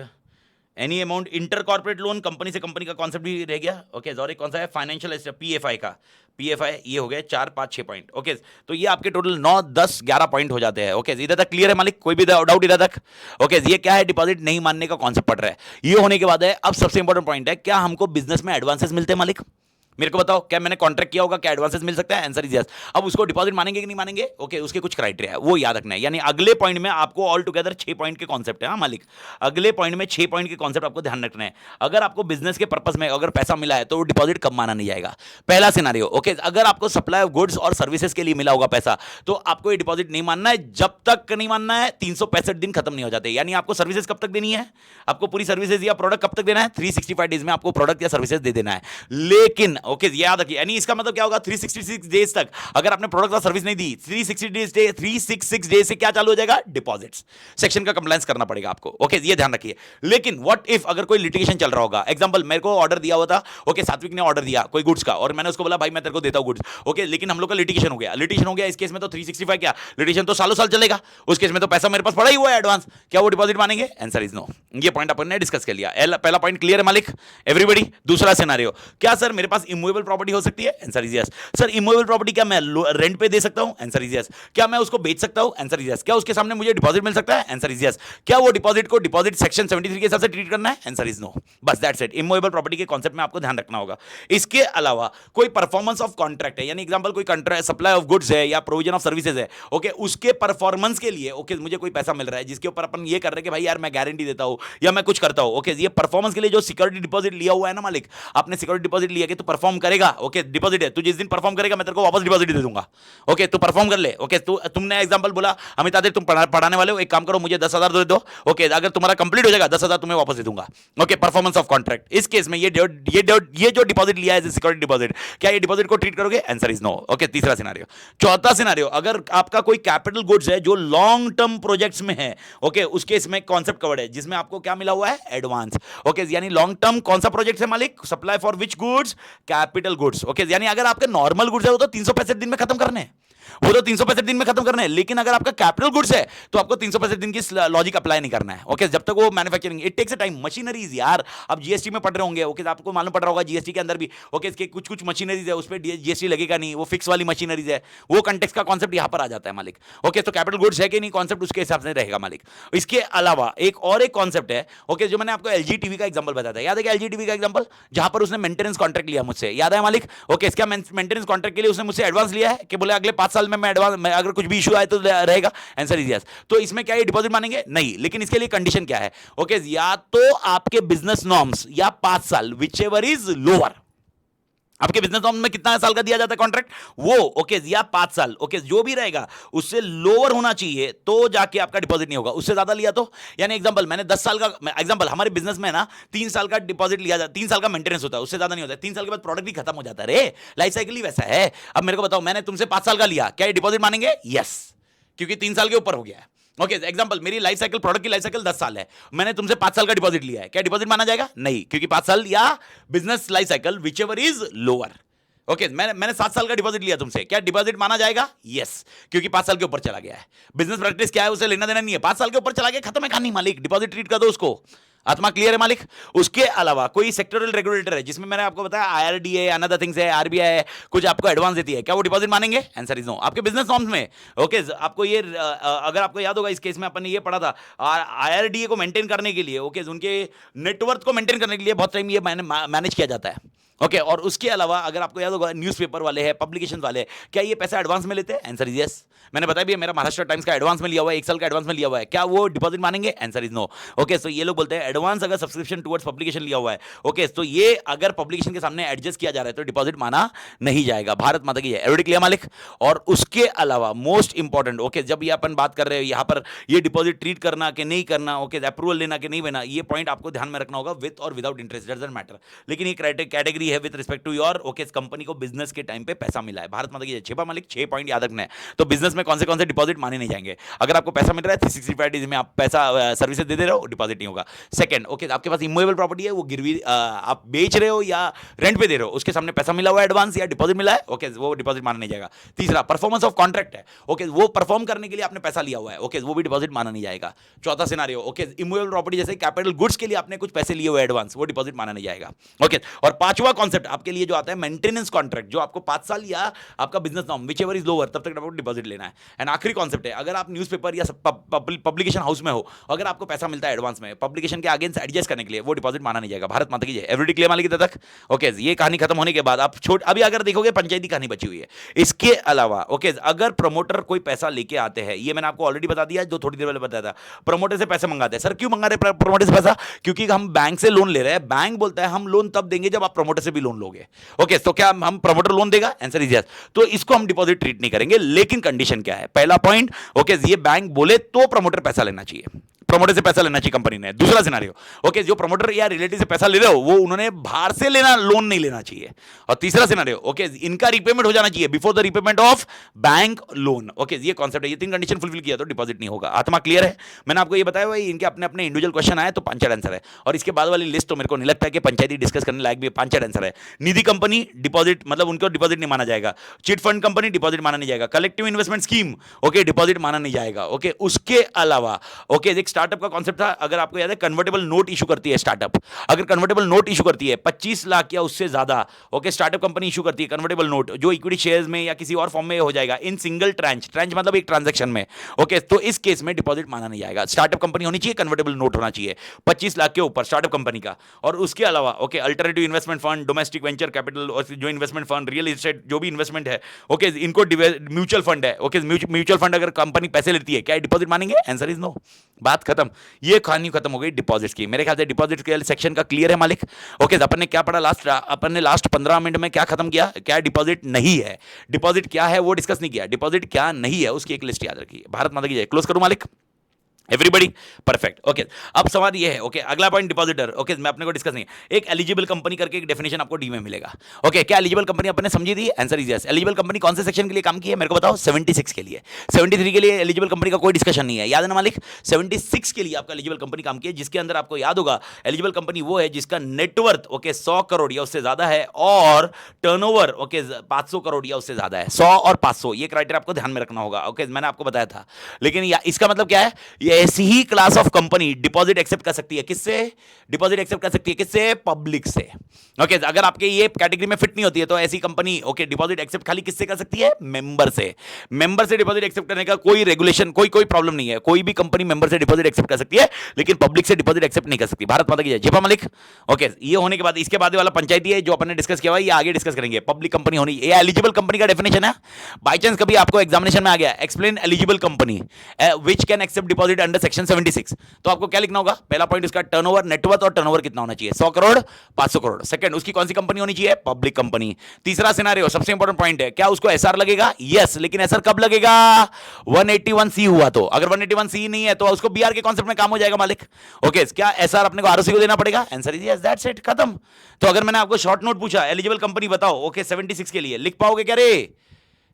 Speaker 1: any amount inter corporate loan, company से कंपनी का कॉन्सेप्ट भी रह गया। ओके, और एक कौन सा है? फाइनेंशियल पीएफआई का, पीएफआई। ये हो गए 4 5 6 पॉइंट। ओके, तो ये आपके टोटल 9 10 11 पॉइंट हो जाते हैं। ओके, इधर तक क्लियर है मालिक? कोई भी डाउट इधर तक? ओके, ये क्या है? डिपॉजिट नहीं मानने का कॉन्सेप्ट पड़ रहा है। ये होने के बाद है, अब सबसे इंपॉर्टेंट पॉइंट है, क्या हमको बिजनेस में एडवांसेस मिलते हैं मालिक? मेरे को बताओ, क्या मैंने कॉन्ट्रैक्ट किया होगा, क्या एडवांसेस मिल सकता है? Answer is yes. अब उसको डिपॉजिट मानेंगे कि नहीं मानेंगे? ओके, उसके कुछ क्राइटेरिया है, वो याद रखना है। यानी अगले पॉइंट में आपको ऑल टुगेदर 6 पॉइंट के कॉन्सेप्ट है। हाँ मालिक, अगले पॉइंट में 6 पॉइंट के कॉन्सेप्ट आपको ध्यान रखना है। अगर आपको बिजनेस के पर्पस में अगर पैसा मिला है तो डिपॉजिट कब माना नहीं जाएगा? पहला सिनारियो, ओके, अगर आपको सप्लाई ऑफ गुड्स और सर्विसेज के लिए मिला होगा पैसा, तो आपको ये डिपॉजिट नहीं मानना है, जब तक नहीं मानना है 365 दिन खत्म नहीं हो जाते। यानी आपको सर्विसेज कब तक देनी है? आपको पूरी सर्विसेज या प्रोडक्ट कब तक देना है? 365 डेज में आपको प्रोडक्ट या सर्विसेज दे देना है। लेकिन ओके, याद रखिए, इसका मतलब क्या होगा? 366 डेज तक अगर आपने प्रोडक्ट और सर्विस नहीं दी, 366 डेज से क्या चालू हो जाएगा? डिपॉजिट्स। सेक्शन का कंप्लायंस करना पड़ेगा आपको। ओके, ये ध्यान रखिए। लेकिन व्हाट इफ अगर कोई लिटिगेशन चल रहा होगा, एग्जांपल मेरे को ऑर्डर दिया हुआ था, ओके, सात्विक ने ऑर्डर दिया कोई गुड्स का, और मैंने उसको बोला भाई मैं तेरे को देता हूं गुड्स। ओके, लेकिन हम लोग का लिटिगेशन हो गया। इस केस में तो 365 क्या लिटिगेशन तो सालों साल चलेगा। उस केस में तो पैसा मेरे पास पड़ा ही हुआ है एडवांस, क्या वो डिपॉजिट मानेंगे? Answer is no. ये पॉइंट अपन ने डिस्कस कर लिया। पहला पॉइंट क्लियर है मालिक, एवरीबॉडी? दूसरा सिनेरियो, क्या सर मेरे पास इमूवेबल प्रॉपर्टी हो सकती है? Answer is yes. Sir immovable property क्या मैं रेंट पे दे सकता हूं? Answer is yes. क्या मैं उसको बेच सकता हूं? Answer is yes. क्या उसके सामने मुझे डिपॉजिट मिल सकता है? Answer is yes. क्या वो डिपॉजिट को डिपॉजिट सेक्शन 73 के हिसाब से ट्रीट करना है? Answer is no. बस दैट्स इट। इमूवेबल प्रॉपर्टी के कॉन्सेप्ट में आपको ध्यान रखना होगा। इसके अलावा कोई परफॉर्मेंस ऑफ कॉन्ट्रैक्ट है, यानी एग्जांपल कोई कॉन्ट्रैक्ट सप्लाई ऑफ गुड्स है या प्रोविजन ऑफ सर्विसेज है, ओके, उसके परफॉर्मेंस के लिए ओके मुझे कोई पैसा मिल रहा है, जिसके ऊपर अपन ये कर रहे हैं कि भाई यार मैं गारंटी देता हूं या मैं कुछ करता हूं। ओके, ये परफॉर्मेंस के लिए जो सिक्योरिटी डिपॉजिट लिया हुआ है ना मालिक, आपने सिक्योरिटी डिपॉजिट लिया कि तो परफॉर्म करेगा, ओके डिपॉजिट है, तू जिस दिन परफॉर्म करेगा मैं तेरे को वापस डिपॉजिट दे दूंगा, ओके तू परफॉर्म कर ले, ओके तुमने एग्जांपल बोला अमित आदित्य तुम पढ़ाने वाले हो, एक काम करो मुझे 10,000 दे दो, ओके अगर तुम्हारा कंप्लीट हो जाएगा 10,000 तुम्हें वापस दे दूंगा, ओके परफॉर्मेंस ऑफ कॉन्ट्रैक्ट। इस केस में ये जो डिपॉजिट लिया है सिक्योरिटी डिपॉजिट, क्या ये डिपॉजिट को ट्रीट करोगे? आंसर इज नो, ओके तीसरा सिनेरियो। चौथा सिनेरियो, अगर आपका कोई कैपिटल गुड्स है जो लॉन्ग टर्म प्रोजेक्ट्स में है, ओके उसके इसमें कॉन्सेप्ट कवर्ड है जिसमें आपको क्या मिला हुआ है? एडवांस, ओके यानी लॉन्ग टर्म कौन सा प्रोजेक्ट है मालिक? Supply for which goods? Capital goods, okay यानी अगर आपके नॉर्मल गुड्स है वो तो 365 दिन में खत्म करने हैं, वो तो 365 दिन में खत्म करना है, लेकिन अगर आपका कैपिटल गुड्स है तो आपको 365 दिन की लॉजिक अप्लाई नहीं करना है, ओके जब तक वो manufacturing, it takes a time. Machineries यार, अब जीएसटी में पढ़ रहे होंगे, ओके आपको मालूम पड़ रहा होगा जीएसटी के अंदर भी, ओके इसके कुछ कुछ मशीनरीज है उस पर जीएसटी लगेगा नहीं, वो फिक्स वाली मशीनरीज है, वो कंटेक्स्ट का कॉन्सेप्ट यहां पर आ जाता है मालिक, ओके तो कैपिटल गुड्स है कि नहीं कॉन्सेप्ट उसके हिसाब से रहेगा मालिक। इसके अलावा एक और एक कॉन्सेप्ट है, ओके जो मैंने आपको एलजी टीवी का एग्जांपल बताया था, याद है क्या एलजी टीवी का एग्जांपल, जहां पर उसने मेंटेनेंस कॉन्ट्रैक्ट लिया मुझसे, याद है मालिक? ओके इसका मेंटेनेंस कॉन्ट्रैक्ट के लिए उसने मुझसे एडवांस लिया है कि बोले अगले 5 साल में मैं एडवांस, अगर कुछ भी इशू आए तो रहेगा, आंसर इज यस। तो इसमें क्या ये डिपॉजिट मानेंगे? नहीं, लेकिन इसके लिए कंडीशन क्या है? ओके या तो आपके बिजनेस नॉर्म्स या 5 साल, विच एवर इज लोअर, आपके बिजनेस नॉर्म में कितना साल का दिया जाता है कॉन्ट्रैक्ट, वो ओके या 5 साल, ओके जो भी रहेगा उससे लोअर होना चाहिए तो जाके आपका डिपॉजिट नहीं होगा। उससे ज्यादा लिया तो, यानी एग्जांपल मैंने 10 साल का एग्जांपल, हमारे बिजनेस में ना 3 साल का डिपॉजिट लिया जाता है, 3 साल का मेंटेनेंस होता है, उससे ज्यादा नहीं होता है, 3 साल के बाद प्रोडक्ट भी खत्म हो जाता है, रे लाइफ साइकिल ही वैसा है। अब मेरे को बताओ, मैंने तुमसे 5 साल का लिया, क्या ये डिपॉजिट मानेंगे? यस, क्योंकि 3 साल के ऊपर हो गया है, ओके एग्जांपल मेरी लाइफ साइकिल, प्रोडक्ट की लाइफ साइकिल 10 साल है, मैंने तुमसे 5 साल का डिपॉजिट लिया है, क्या डिपॉजिट माना जाएगा? नहीं, क्योंकि 5 साल या business life cycle which ever is lower, okay मैंने 7 साल का डिपॉजिट लिया तुमसे, क्या डिपॉजिट माना जाएगा? यस, क्योंकि 5 साल के ऊपर चला गया है, बिजनेस प्रैक्टिस क्या है उसे लेना देना नहीं है, 5 साल के ऊपर चला गया, खत्म है कहानी मालिक, डिपॉजिट ट्रीट कर दो उसको, आत्मा क्लियर है मालिक। उसके अलावा कोई सेक्टोरल रेगुलेटर है जिसमें मैंने आपको बताया आईआरडीए, अनदर थिंग्स है, आरबीआई है, कुछ आपको एडवांस देती है, क्या वो डिपॉजिट मानेंगे? Answer is no. आपके बिजनेस नॉर्म्स में, ओके आपको ये अगर आपको याद होगा इस केस में अपन ने ये पढ़ा था, आईआरडीए को मेंटेन करने के लिए, ओके उनके नेटवर्थ को मेंटेन करने के लिए बहुत टाइम ये मैनेज किया जाता है, ओके और उसके अलावा अगर आपको याद होगा न्यूज़पेपर वाले हैं, पब्लिकेशन वाले, क्या ये पैसा एडवांस में लेते हैं? Answer is yes. मैंने बताया भी है, मेरा महाराष्ट्र टाइम्स का एडवांस में लिया हुआ है, 1 साल का एडवांस में लिया हुआ है, क्या वो डिपॉजिट मानेंगे? Answer is no. Okay so ये लोग बोलते हैं एडवांस अगर सब्सक्रिप्शन टुवर्ड्स पब्लिकेशन लिया हुआ है, ओके तो ये अगर पब्लिकेशन के सामने एडजस्ट किया जा रहा है तो डिपॉजिट माना नहीं जाएगा। भारत माता की है, एवरीबॉडी क्लियर मालिक। और उसके अलावा मोस्ट इंपॉर्टेंट, ओके जब ये अपन बात कर रहे हैं यहाँ पर ये डिपॉजिट ट्रीट करना कि नहीं करना, ओके अप्रूवल लेना कि नहीं लेना, ये पॉइंट आपको ध्यान में रखना होगा, विद और विदाउट इंटरेस्ट डजंट मैटर, लेकिन ये कैटेगरी है with respect to your, okay इस कंपनी को बिजनेस के टाइम पे पैसा मिला है। भारत माता की 6 मालिक 6 पॉइंट याद रखना है। तो बिजनेस में कौन से डिपॉजिट माने नहीं जाएंगे। अगर आपको पैसा मिल रहा है 365 डेज में आप पैसा सर्विसेज दे रहे हो, डिपॉजिट नहीं होगा। सेकंड, ओके आपके पास इमूवेबल प्रॉपर्टी है, वो गिरवी आप बेच रहे हो या रेंट पे दे रहे हो, उसके सामने पैसा मिला हुआ है एडवांस या डिपॉजिट मिला है, ओके वो डिपॉजिट माना नहीं जाएगा। तीसरा, परफॉर्मेंस ऑफ कॉन्ट्रैक्ट है, ओके वो परफॉर्म करने के लिए आपने पैसा लिया हुआ है, ओके वो भी डिपॉजिट माना नहीं जाएगा। चौथा सिनेरियो, ओके इमूवेबल प्रॉपर्टी जैसे कैपिटल गुड्स के लिए आपने कुछ पैसे लिए हुए एडवांस, वो डिपॉजिट माना नहीं जाएगा, ओके। और पांचवा कॉन्सेप्ट आपके लिए जो आता है मेंटेनेंस कॉन्ट्रैक्ट, जो आपको 5 साल या आपका business norm which ever is lower तब तक आपको डिपॉजिट लेना है। एंड आखिरी कॉन्सेप्ट है, अगर आप न्यूज़पेपर या पब्लिकेशन हाउस में हो, अगर आपको पैसा मिलता है एडवांस में पब्लिकेशन के अगेंस्ट एडजस्ट करने के लिए, वो डिपॉजिट माना नहीं जाएगा। भारत माता की जय, एवरीबॉडी क्लियर मालिक तक, ओके ये कहानी खत्म होने के बाद आप अभी अगर देखोगे पंचायती कहानी बची हुई है। इसके अलावा ओके अगर प्रमोटर कोई पैसा लेके आते हैं, ये मैंने आपको ऑलरेडी बता दिया, जो थोड़ी देर पहले बताया था, प्रमोटर से पैसे मंगाते हैं। सर क्यों मंगा रहे प्रमोटर से पैसा? क्योंकि हम बैंक से लोन ले रहे हैं, बैंक बोलता है हम लोन तब देंगे जब आप प्रमोटर से भी लोन लोगे, ओके तो क्या हम प्रमोटर लोन देगा? Answer is yes. तो इसको हम डिपॉजिट ट्रीट नहीं करेंगे, लेकिन कंडीशन क्या है? पहला पॉइंट, ओके ये बैंक बोले तो प्रमोटर पैसा लेना चाहिए, प्रमोटर से पैसा लेना चाहिए कंपनी ने। दूसरा सिनेरियो, ओके जो प्रमोटर या रिलेटिव से पैसा ले रहे हो वो उन्होंने बाहर से लेना, लोन नहीं लेना चाहिए। और तीसरा सिनेरियो, ओके इनका रिपेमेंट हो जाना चाहिए before the repayment of bank loan, okay ये कॉन्सेप्ट है। ये 3 कंडीशन फुलफिल किया तो डिपॉजिट नहीं होगा। आत्मा क्लियर है? मैंने आपको ये बताया भाई, इनके अपने अपने इंडिविजुअल क्वेश्चन आए तो 5 आंसर है, और इसके बाद वाली लिस्ट तो मेरे को नहीं लगता है कि पंचायती डिस्कस करने लायक भी। 5 आंसर है। निधि कंपनी डिपॉजिट, मतलब उनको डिपॉजिट नहीं माना जाएगा। चिट फंड कंपनी डिपॉजिट माना नहीं जाएगा। Collective investment scheme, okay deposit माना नहीं जाएगा, ओके। उसके अलावा ओके एक स्टार्टअप का कॉन्सेप्ट था, अगर आपको याद है कन्वर्टेबल नोट इशू करती है स्टार्टअप, अगर कन्वर्टेबल नोट इशू करती है 25 लाख या उससे ज्यादा, ओके स्टार्टअप कंपनी इशू करती है कन्वर्टेबल नोट, जो इक्विटी शेयर्स में या किसी और फॉर्म में हो जाएगा इन सिंगल ट्रांच, ट्रांच मतलब एक ट्रांजैक्शन में, ओके तो इस केस में डिपॉजिट माना नहीं जाएगा। स्टार्टअप कंपनी होनी चाहिए, कन्वर्टेबल नोट होना चाहिए 25 लाख के ऊपर स्टार्टअप कंपनी का। और उसके अलावा okay alternative investment fund, domestic venture capital और जो इन्वेस्टमेंट फंड, रियल एस्टेट जो भी इन्वेस्टमेंट है, ओके इनको म्यूचुअल फंड है, ओके म्यूचुअल फंड अगर कंपनी पैसे लेती है क्या डिपॉजिट मानेंगे? Answer is no. बात खत्म, ये कहानी खत्म हो गई डिपॉजिट्स की। मेरे ख्याल से डिपॉजिट के सेक्शन का क्लियर है मालिक। ओके, अपन ने क्या पढ़ा अपन ने लास्ट 15 मिनट में क्या खत्म किया, क्या डिपॉजिट नहीं है, डिपॉजिट क्या है वो डिस्कस नहीं किया, डिपॉजिट क्या नहीं है उसकी एक लिस्ट याद रखिए। भारत माता की जय। क्लोज करूं मालिक, एवरीबडी परफेक्ट। ओके, अब सवाल ये है, ओके अगला पॉइंट डिपॉजिटर। ओके, मैं अपने को डिस्कस नहीं, एक एलिजिबल कंपनी करके एक डेफिनेशन आपको डी में मिलेगा। ओके, क्या एलिजिबल कंपनी अपने समझी थी? Answer is yes. Eligible company कौन से सेक्शन के लिए काम की है मेरे को बताओ? 76 के लिए। 73 के लिए एलिजिबल कंपनी का कोई डिस्कशन नहीं है, याद है ना मालिक? 76 के लिए आपका एलिजिबल कंपनी काम की है, जिसके अंदर आपको याद होगा एलिजिबल कंपनी वो है जिसका नेटवर्थ ओके 100 करोड़ या उससे ज्यादा है और टर्नओवर ओके 500 करोड़ या उससे ज्यादा है। 100 और 500 ये क्राइटेरिया आपको ध्यान में रखना होगा। ओके, मैंने आपको बताया था, लेकिन इसका मतलब क्या है? ये ऐसी ही class of company deposit accept कर सकती है। किससे डिपॉजिट एक्सेप्ट कर सकती है? किससे? पब्लिक से। ओके, अगर आपके ये कैटेगरी में फिट नहीं होती है तो ऐसी कंपनी ओके डिपॉजिट एक्सेप्ट खाली किससे कर सकती है? मेंबर से। मेंबर से डिपॉजिट एक्सेप्ट करने का कोई रेगुलेशन कोई प्रॉब्लम नहीं है, कोई भी कंपनी मेंबर से डिपॉजिट एक्सेप्ट कर सकती है, लेकिन पब्लिक से डिपॉजिट एक्सेप्ट नहीं कर सकती। भारत माता की जय। जेपा मलिक। ओके, ये होने के बाद इसके बाद वाला पंचायती है जो अपन ने डिस्कस किया हुआ, ये आगे डिस्कस करेंगे। पब्लिक कंपनी होनी, ये एलिजिबल कंपनी का डेफिनेशन है। बाय चांस कभी आपको एग्जामिनेशन में आ गया explain eligible company which can accept deposit under section 76, तो आपको क्या लिखना होगा? पहला पॉइंट उसका टर्नओवर, नेटवर्थ और टर्नओवर कितना होना चाहिए? 100 करोड़ 500 करोड़। सेकंड, उसकी कौन सी कंपनी होनी चाहिए? Public company. तीसरा सिनेरियो सबसे इंपॉर्टेंट पॉइंट है, क्या उसको एसआर लगेगा? यस, लेकिन एसआर कब लगेगा? 181 सी हुआ तो। अगर 181 सी नहीं है तो उसको बीआर के कॉन्सेप्ट में काम हो जाएगा मालिक। ओके, क्या एसआर अपने को आरओसी को देना पड़ेगा? Answer is yes, that's it, खत्म। तो अगर मैंने आपको शॉर्ट नोट पूछा एलिजिबल कंपनी बताओ ओके 76 के लिए, लिख पाओगे क्या रे?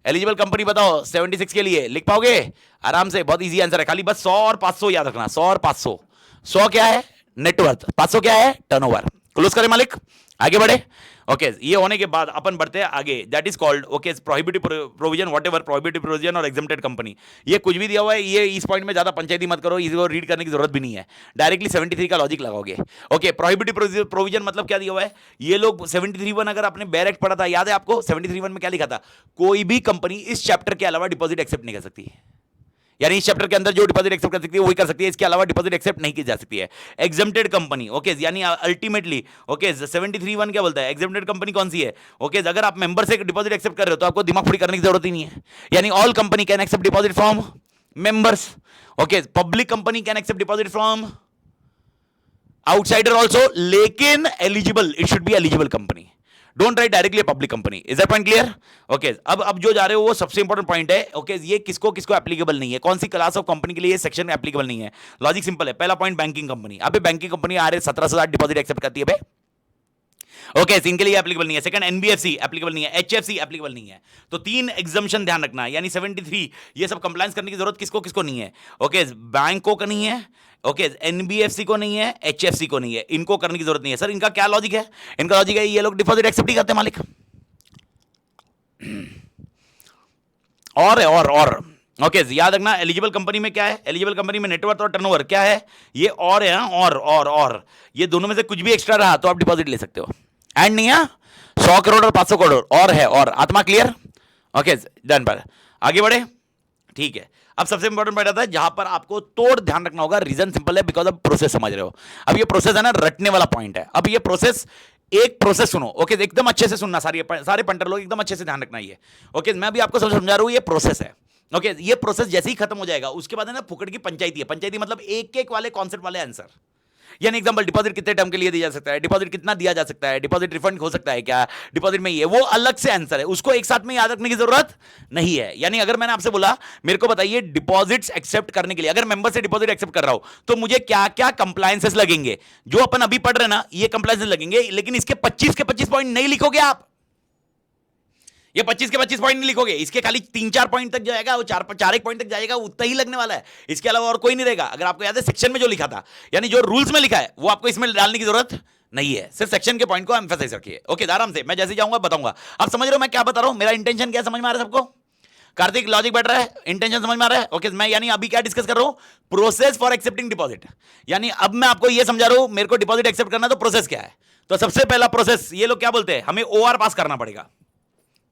Speaker 1: एलिजिबल कंपनी बताओ 76 के लिए, लिख पाओगे आराम से? बहुत इजी आंसर है, खाली बस 100 और 500 याद रखना। 100 और 500। 100 क्या है? नेटवर्थ। 500 क्या है? टर्नओवर। क्लोज करें मालिक, आगे बढ़े। ओके, ये होने के बाद अपन बढ़ते हैं आगे। That is called okay prohibitive provision, whatever prohibitive provision और एग्जेम्प्टेड कंपनी। ये कुछ भी दिया हुआ है, ये इस पॉइंट में ज्यादा पंचायती मत करो, इसको रीड करने की जरूरत भी नहीं है, डायरेक्टली 73 का लॉजिक लगाओगे। ओके, प्रोहिबिटिव प्रोविजन मतलब क्या दिया हुआ है? ये लोग 73(1) अगर आपने बैरेक्ट पढ़ा था, याद है आपको 73(1) में क्या लिखा था? कोई भी कंपनी इस चैप्टर के अलावा डिपॉजिट एक्सेप्ट नहीं कर सकती, यानी इस चैप्टर के अंदर जो डिपॉजिट एक्सेप्ट कर सकती है वही कर सकती है, इसके अलावा डिपॉजिट एक्सेप्ट नहीं की जा सकती है। एग्जेम्प्टेड कंपनी ओके, यानी अल्टीमेटली ओके 73(1) क्या बोलता है? एग्जेम्प्टेड कंपनी कौन सी है? ओके, अगर आप मेंबर से डिपॉजिट एक्सेप्ट कर रहे हो तो आपको दिमाग फोड़ी करने की जरूरत ही नहीं है, यानी all company can accept deposit from members. Okay, public company can accept deposit from outsider also, लेकिन eligible, it should be eligible company. Don't write directly public company. Is that point clear? Okay, अब जो जा रहे हो वो सबसे important point है। Okay, ये किसको किसको एप्लीकेबल नहीं है, कौन सी क्लास ऑफ कंपनी के लिए ये सेक्शन एप्लीकेबल नहीं है? लॉजिक सिंपल है। पहला पॉइंट बैंकिंग कंपनी। अबे बैंकिंग कंपनी आ रहे 17,000 डिपॉजिट एक्सेप्ट करती है बे। ओके, इनके लिए एप्लीकेबल नहीं है। सेकंड, एनबीएफसी एप्लीकेबल नहीं है, एचएफसी एप्लीकेबल नहीं है। तो 3 एग्जम्पशन ध्यान रखना, यानी 73 ये सब कंप्लायंस करने की जरूरत किसको किसको नहीं है? ओके, बैंकों को नहीं है, ओके एनबीएफसी को नहीं है, एचएफसी को नहीं है, इनको करने की जरूरत नहीं है। सर इनका क्या लॉजिक है? इनका लॉजिक है ये लोग डिपॉजिट एक्सेप्ट ही करते हैं मालिक। और ओके, याद रखना एलिजिबल कंपनी में क्या है? एलिजिबल कंपनी में नेटवर्थ और टर्नओवर क्या है? ये और है। और ये दोनों में से कुछ भी एक्स्ट्रा रहा तो आप डिपॉजिट ले सकते हो। एंड नहीं है 100 करोड़ और 500 करोड़ और है। और आत्मा क्लियर? Okay done. पर आगे बढ़े, ठीक है। अब सबसे इंपॉर्टेंट बात आता है जहां पर आपको तोड़ ध्यान रखना होगा। रीजन सिंपल है, बिकॉज अब प्रोसेस समझ रहे हो। अब ये प्रोसेस है ना, रटने वाला पॉइंट है। अब ये प्रोसेस, एक प्रोसेस सुनो ओके, एकदम अच्छे से सुनना, सारे पंटर लोग एकदम अच्छे से ध्यान रखना। ये ओके, मैं भी आपको समझा रहा हूं, ये प्रोसेस है। ओके, ये प्रोसेस जैसे ही खत्म हो जाएगा उसके बाद है ना फुकड़ की पंचायती है। पंचायती मतलब एक एक वाले कॉन्सेप्ट वाले आंसर, यानी एग्जांपल डिपॉजिट कितने टर्म के लिए दिया जा सकता है, डिपॉजिट कितना दिया जा सकता है, डिपॉजिट रिफंड हो सकता है क्या, डिपॉजिट में ये वो अलग से आंसर है, उसको एक साथ में याद रखने की जरूरत नहीं है। यानी अगर मैंने आपसे बोला मेरे को बताइए डिपॉजिट्स एक्सेप्ट करने के लिए, अगर मेंबर से डिपॉजिट एक्सेप्ट कर रहा हूं तो मुझे क्या क्या कंप्लायंसेस लगेंगे, जो अपन अभी पढ़ रहे हैं ना ये कंप्लायंसेस लगेंगे, लेकिन इसके 25 के 25 पॉइंट नहीं लिखोगे आप। ये 25 के 25 पॉइंट नहीं लिखोगे, इसके खाली 3-4 पॉइंट तक जाएगा, वो 4 एक पॉइंट तक जाएगा, उतना ही लगने वाला है, इसके अलावा और कोई नहीं रहेगा। अगर आपको याद है सेक्शन में जो लिखा था, यानी जो रूल्स में लिखा है वो आपको इसमें डालने की जरूरत नहीं है, सिर्फ सेक्शन के पॉइंट को एम्फसाइज रखिए। ओके, आराम से मैं जैसे जाऊंगा बताऊंगा। आप समझ रहे हो मैं क्या बता रहा हूं, मेरा इंटेंशन क्या समझ में आ रहा है सबको? कार्तिक लॉजिक बैठ रहा है, इंटेंशन समझ में आ रहा है? ओके, मैं यानी अभी क्या डिस्कस कर रहा हूं? Process for accepting deposit. यानी अब मैं आपको यह समझा रहा हूं मेरे को डिपॉजिट एक्सेप्ट करना, तो प्रोसेस क्या है? तो सबसे पहला प्रोसेस ये लोग क्या बोलते हैं, हमें ओआर पास करना पड़ेगा।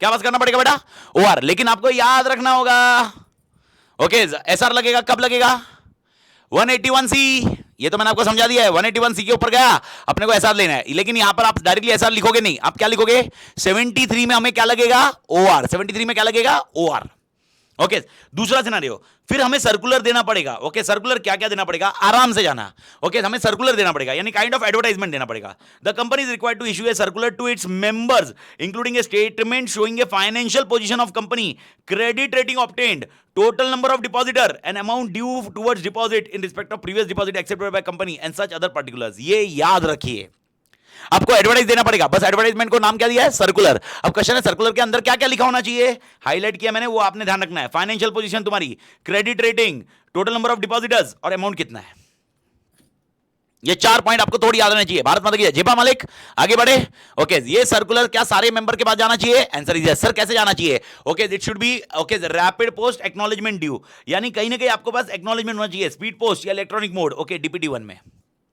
Speaker 1: क्या पास करना पड़ेगा बेटा? ओआर। लेकिन आपको याद रखना होगा ओके, एसआर लगेगा, कब लगेगा? 181 सी, ये तो मैंने आपको समझा दिया है। 181 सी के ऊपर गया, अपने को एसआर लेना है, लेकिन यहां पर आप डायरेक्टली एसआर लिखोगे नहीं, आप क्या लिखोगे? 73 में हमें क्या लगेगा? ओआर। 73 में क्या लगेगा? ओआर। ओके दूसरा सिनेरियो, फिर हमें सर्कुलर देना पड़ेगा। ओके सर्कुलर क्या क्या देना पड़ेगा, आराम से जाना। ओके हमें सर्कुलर देना पड़ेगा, यानी काइंड ऑफ एडवर्टाइजमेंट देना पड़ेगा। The company is required to issue a circular to its members including a statement showing a financial position of company, credit rating obtained, total number of depositor and amount due towards deposit in respect of previous deposit accepted by company and such other particulars. ये याद रखिए, आपको advertise देना पड़ेगा। बस advertisement को नाम क्या दिया है, सर्कुलर। अब क्वेश्चन है सर्कुलर के अंदर क्या क्या लिखा होना चाहिए, हाईलाइट किया मैंने, वो आपने ध्यान रखना है। फाइनेंशियल पोजीशन तुम्हारी, credit rating, total number of depositors और अमाउंट कितना है। ये 4 पॉइंट आपको थोड़ी याद रहना चाहिए। भारत माता की जय। जेपा मालिक आगे बढ़े। ओके ये सर्कुलर क्या सारे मेंबर के पास जाना चाहिए, आंसर इज यस। सर कैसे जाना चाहिए, okay it should B okay rapid post acknowledgement due, यानी कहीं ना कहीं आपको पास एक्नॉलेजमेंट होना चाहिए, स्पीड पोस्ट या इलेक्ट्रॉनिक मोड। ओके डीपीटी 1 में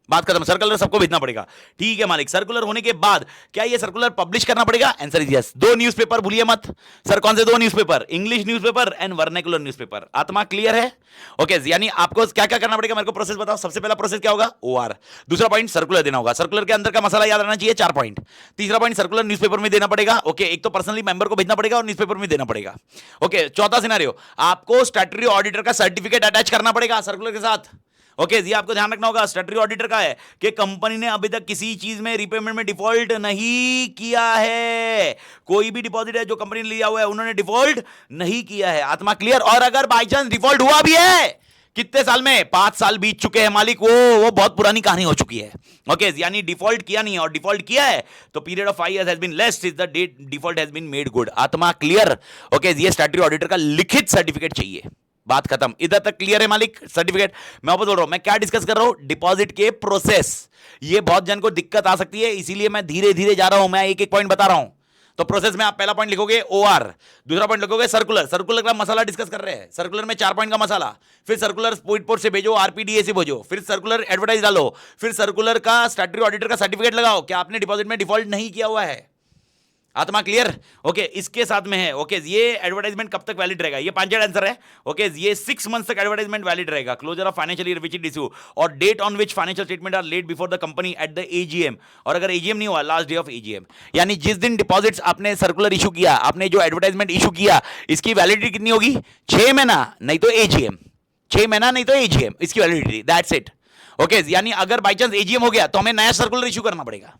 Speaker 1: बात खत्म। सर्कुलर सबको भेजना पड़ेगा, ठीक है मालिक। सर्कुलर होने के बाद क्या ये सर्कुलर पब्लिश करना पड़ेगा, आंसर इज यस। 2 न्यूज़पेपर भूलिए मत। सर कौन से 2 newspaper, English newspaper and vernacular newspaper. आत्मा क्लियर है। ओके यानी आपको क्या क्या करना पड़ेगा, मेरे को प्रोसेस बताओ। सबसे पहला प्रोसेस क्या होगा, ओआर। दूसरा पॉइंट सर्कुलर देना होगा। सर्कुलर के अंदर का मसाला याद रहना चाहिए, 4 पॉइंट। तीसरा पॉइंट सर्कुलर न्यूज़पेपर में देना पड़ेगा। ओके एक तो पर्सनली मेंबर को भेजना पड़ेगा और न्यूज़पेपर में देना पड़ेगा। ओके चौथा सिनेरियो, आपको स्टैट्यूटरी ऑडिटर का सर्टिफिकेट अटैच करना पड़ेगा सर्कुलर के साथ। ओके ये आपको ध्यान रखना होगा, स्टैट्यूटरी ऑडिटर का है कि कंपनी ने अभी तक किसी चीज में रीपेमेंट में डिफॉल्ट नहीं किया है। कोई भी डिपॉजिट है जो कंपनी ने लिया हुआ है उन्होंने डिफॉल्ट नहीं किया है। आत्मा क्लियर। और अगर बाई चांस डिफॉल्ट हुआ भी है, कितने साल में, 5 साल बीत चुके हैं मालिक, वो बहुत पुरानी कहानी हो चुकी है। ओके यानी डिफॉल्ट किया नहीं है, और डिफॉल्ट किया है तो period of 5 years has been less is the date default has been made good. आत्मा क्लियर। ओके ये स्टैट्यूटरी ऑडिटर का लिखित सर्टिफिकेट चाहिए, बात खत्म। इधर तक क्लियर है मालिक, सर्टिफिकेट। मैं वापस बोल रहा हूं, मैं क्या डिस्कस कर रहा हूं, डिपॉजिट के प्रोसेस। ये बहुत जन को दिक्कत आ सकती है, इसीलिए मैं धीरे धीरे जा रहा हूं, मैं एक एक पॉइंट बता रहा हूं। तो प्रोसेस में आप पहला पॉइंट लिखोगे ओआर, दूसरा पॉइंट लिखोगे सर्कुलर। सर्कुलर का मसाला डिस्कस कर रहे हैं। सर्कुलर में 4 पॉइंट का मसाला, फिर सर्कुलर स्पीड पोस्ट से भेजो, आरपीडीए से भेजो, फिर सर्कुलर एडवर्टाइज डालो, फिर सर्कुलर का स्टैट्यूटरी ऑडिटर का सर्टिफिकेट लगाओ कि आपने डिपॉजिट में डिफॉल्ट नहीं किया हुआ है। आत्मा क्लियर। ओके इसके साथ में है। ओके ये एडवर्टाइजमेंट कब तक वैलिड रहेगा, ये 5 आंसर है। ओके ये 6 मंथ तक एडवर्टाइजमेंट वैलिड रहेगा। Closure of financial year which is issue or date on which financial statement are laid before the company at the AGM, और अगर एजीएम नहीं हुआ लास्ट डे ऑफ एजीएम, यानी जिस दिन डिपॉजिट्स आपने सर्कुलर इशू किया, आपने जो एडवर्टाइजमेंट इशू किया, इसकी वैलिडिटी कितनी होगी, 6 महीना नहीं तो एजीएम, 6 महीना नहीं तो एजीएम, इसकी वैलिडिटी, दैट्स इट। ओके यानी अगर बाई चांस एजीएम हो गया तो हमें नया सर्कुलर इशू करना पड़ेगा।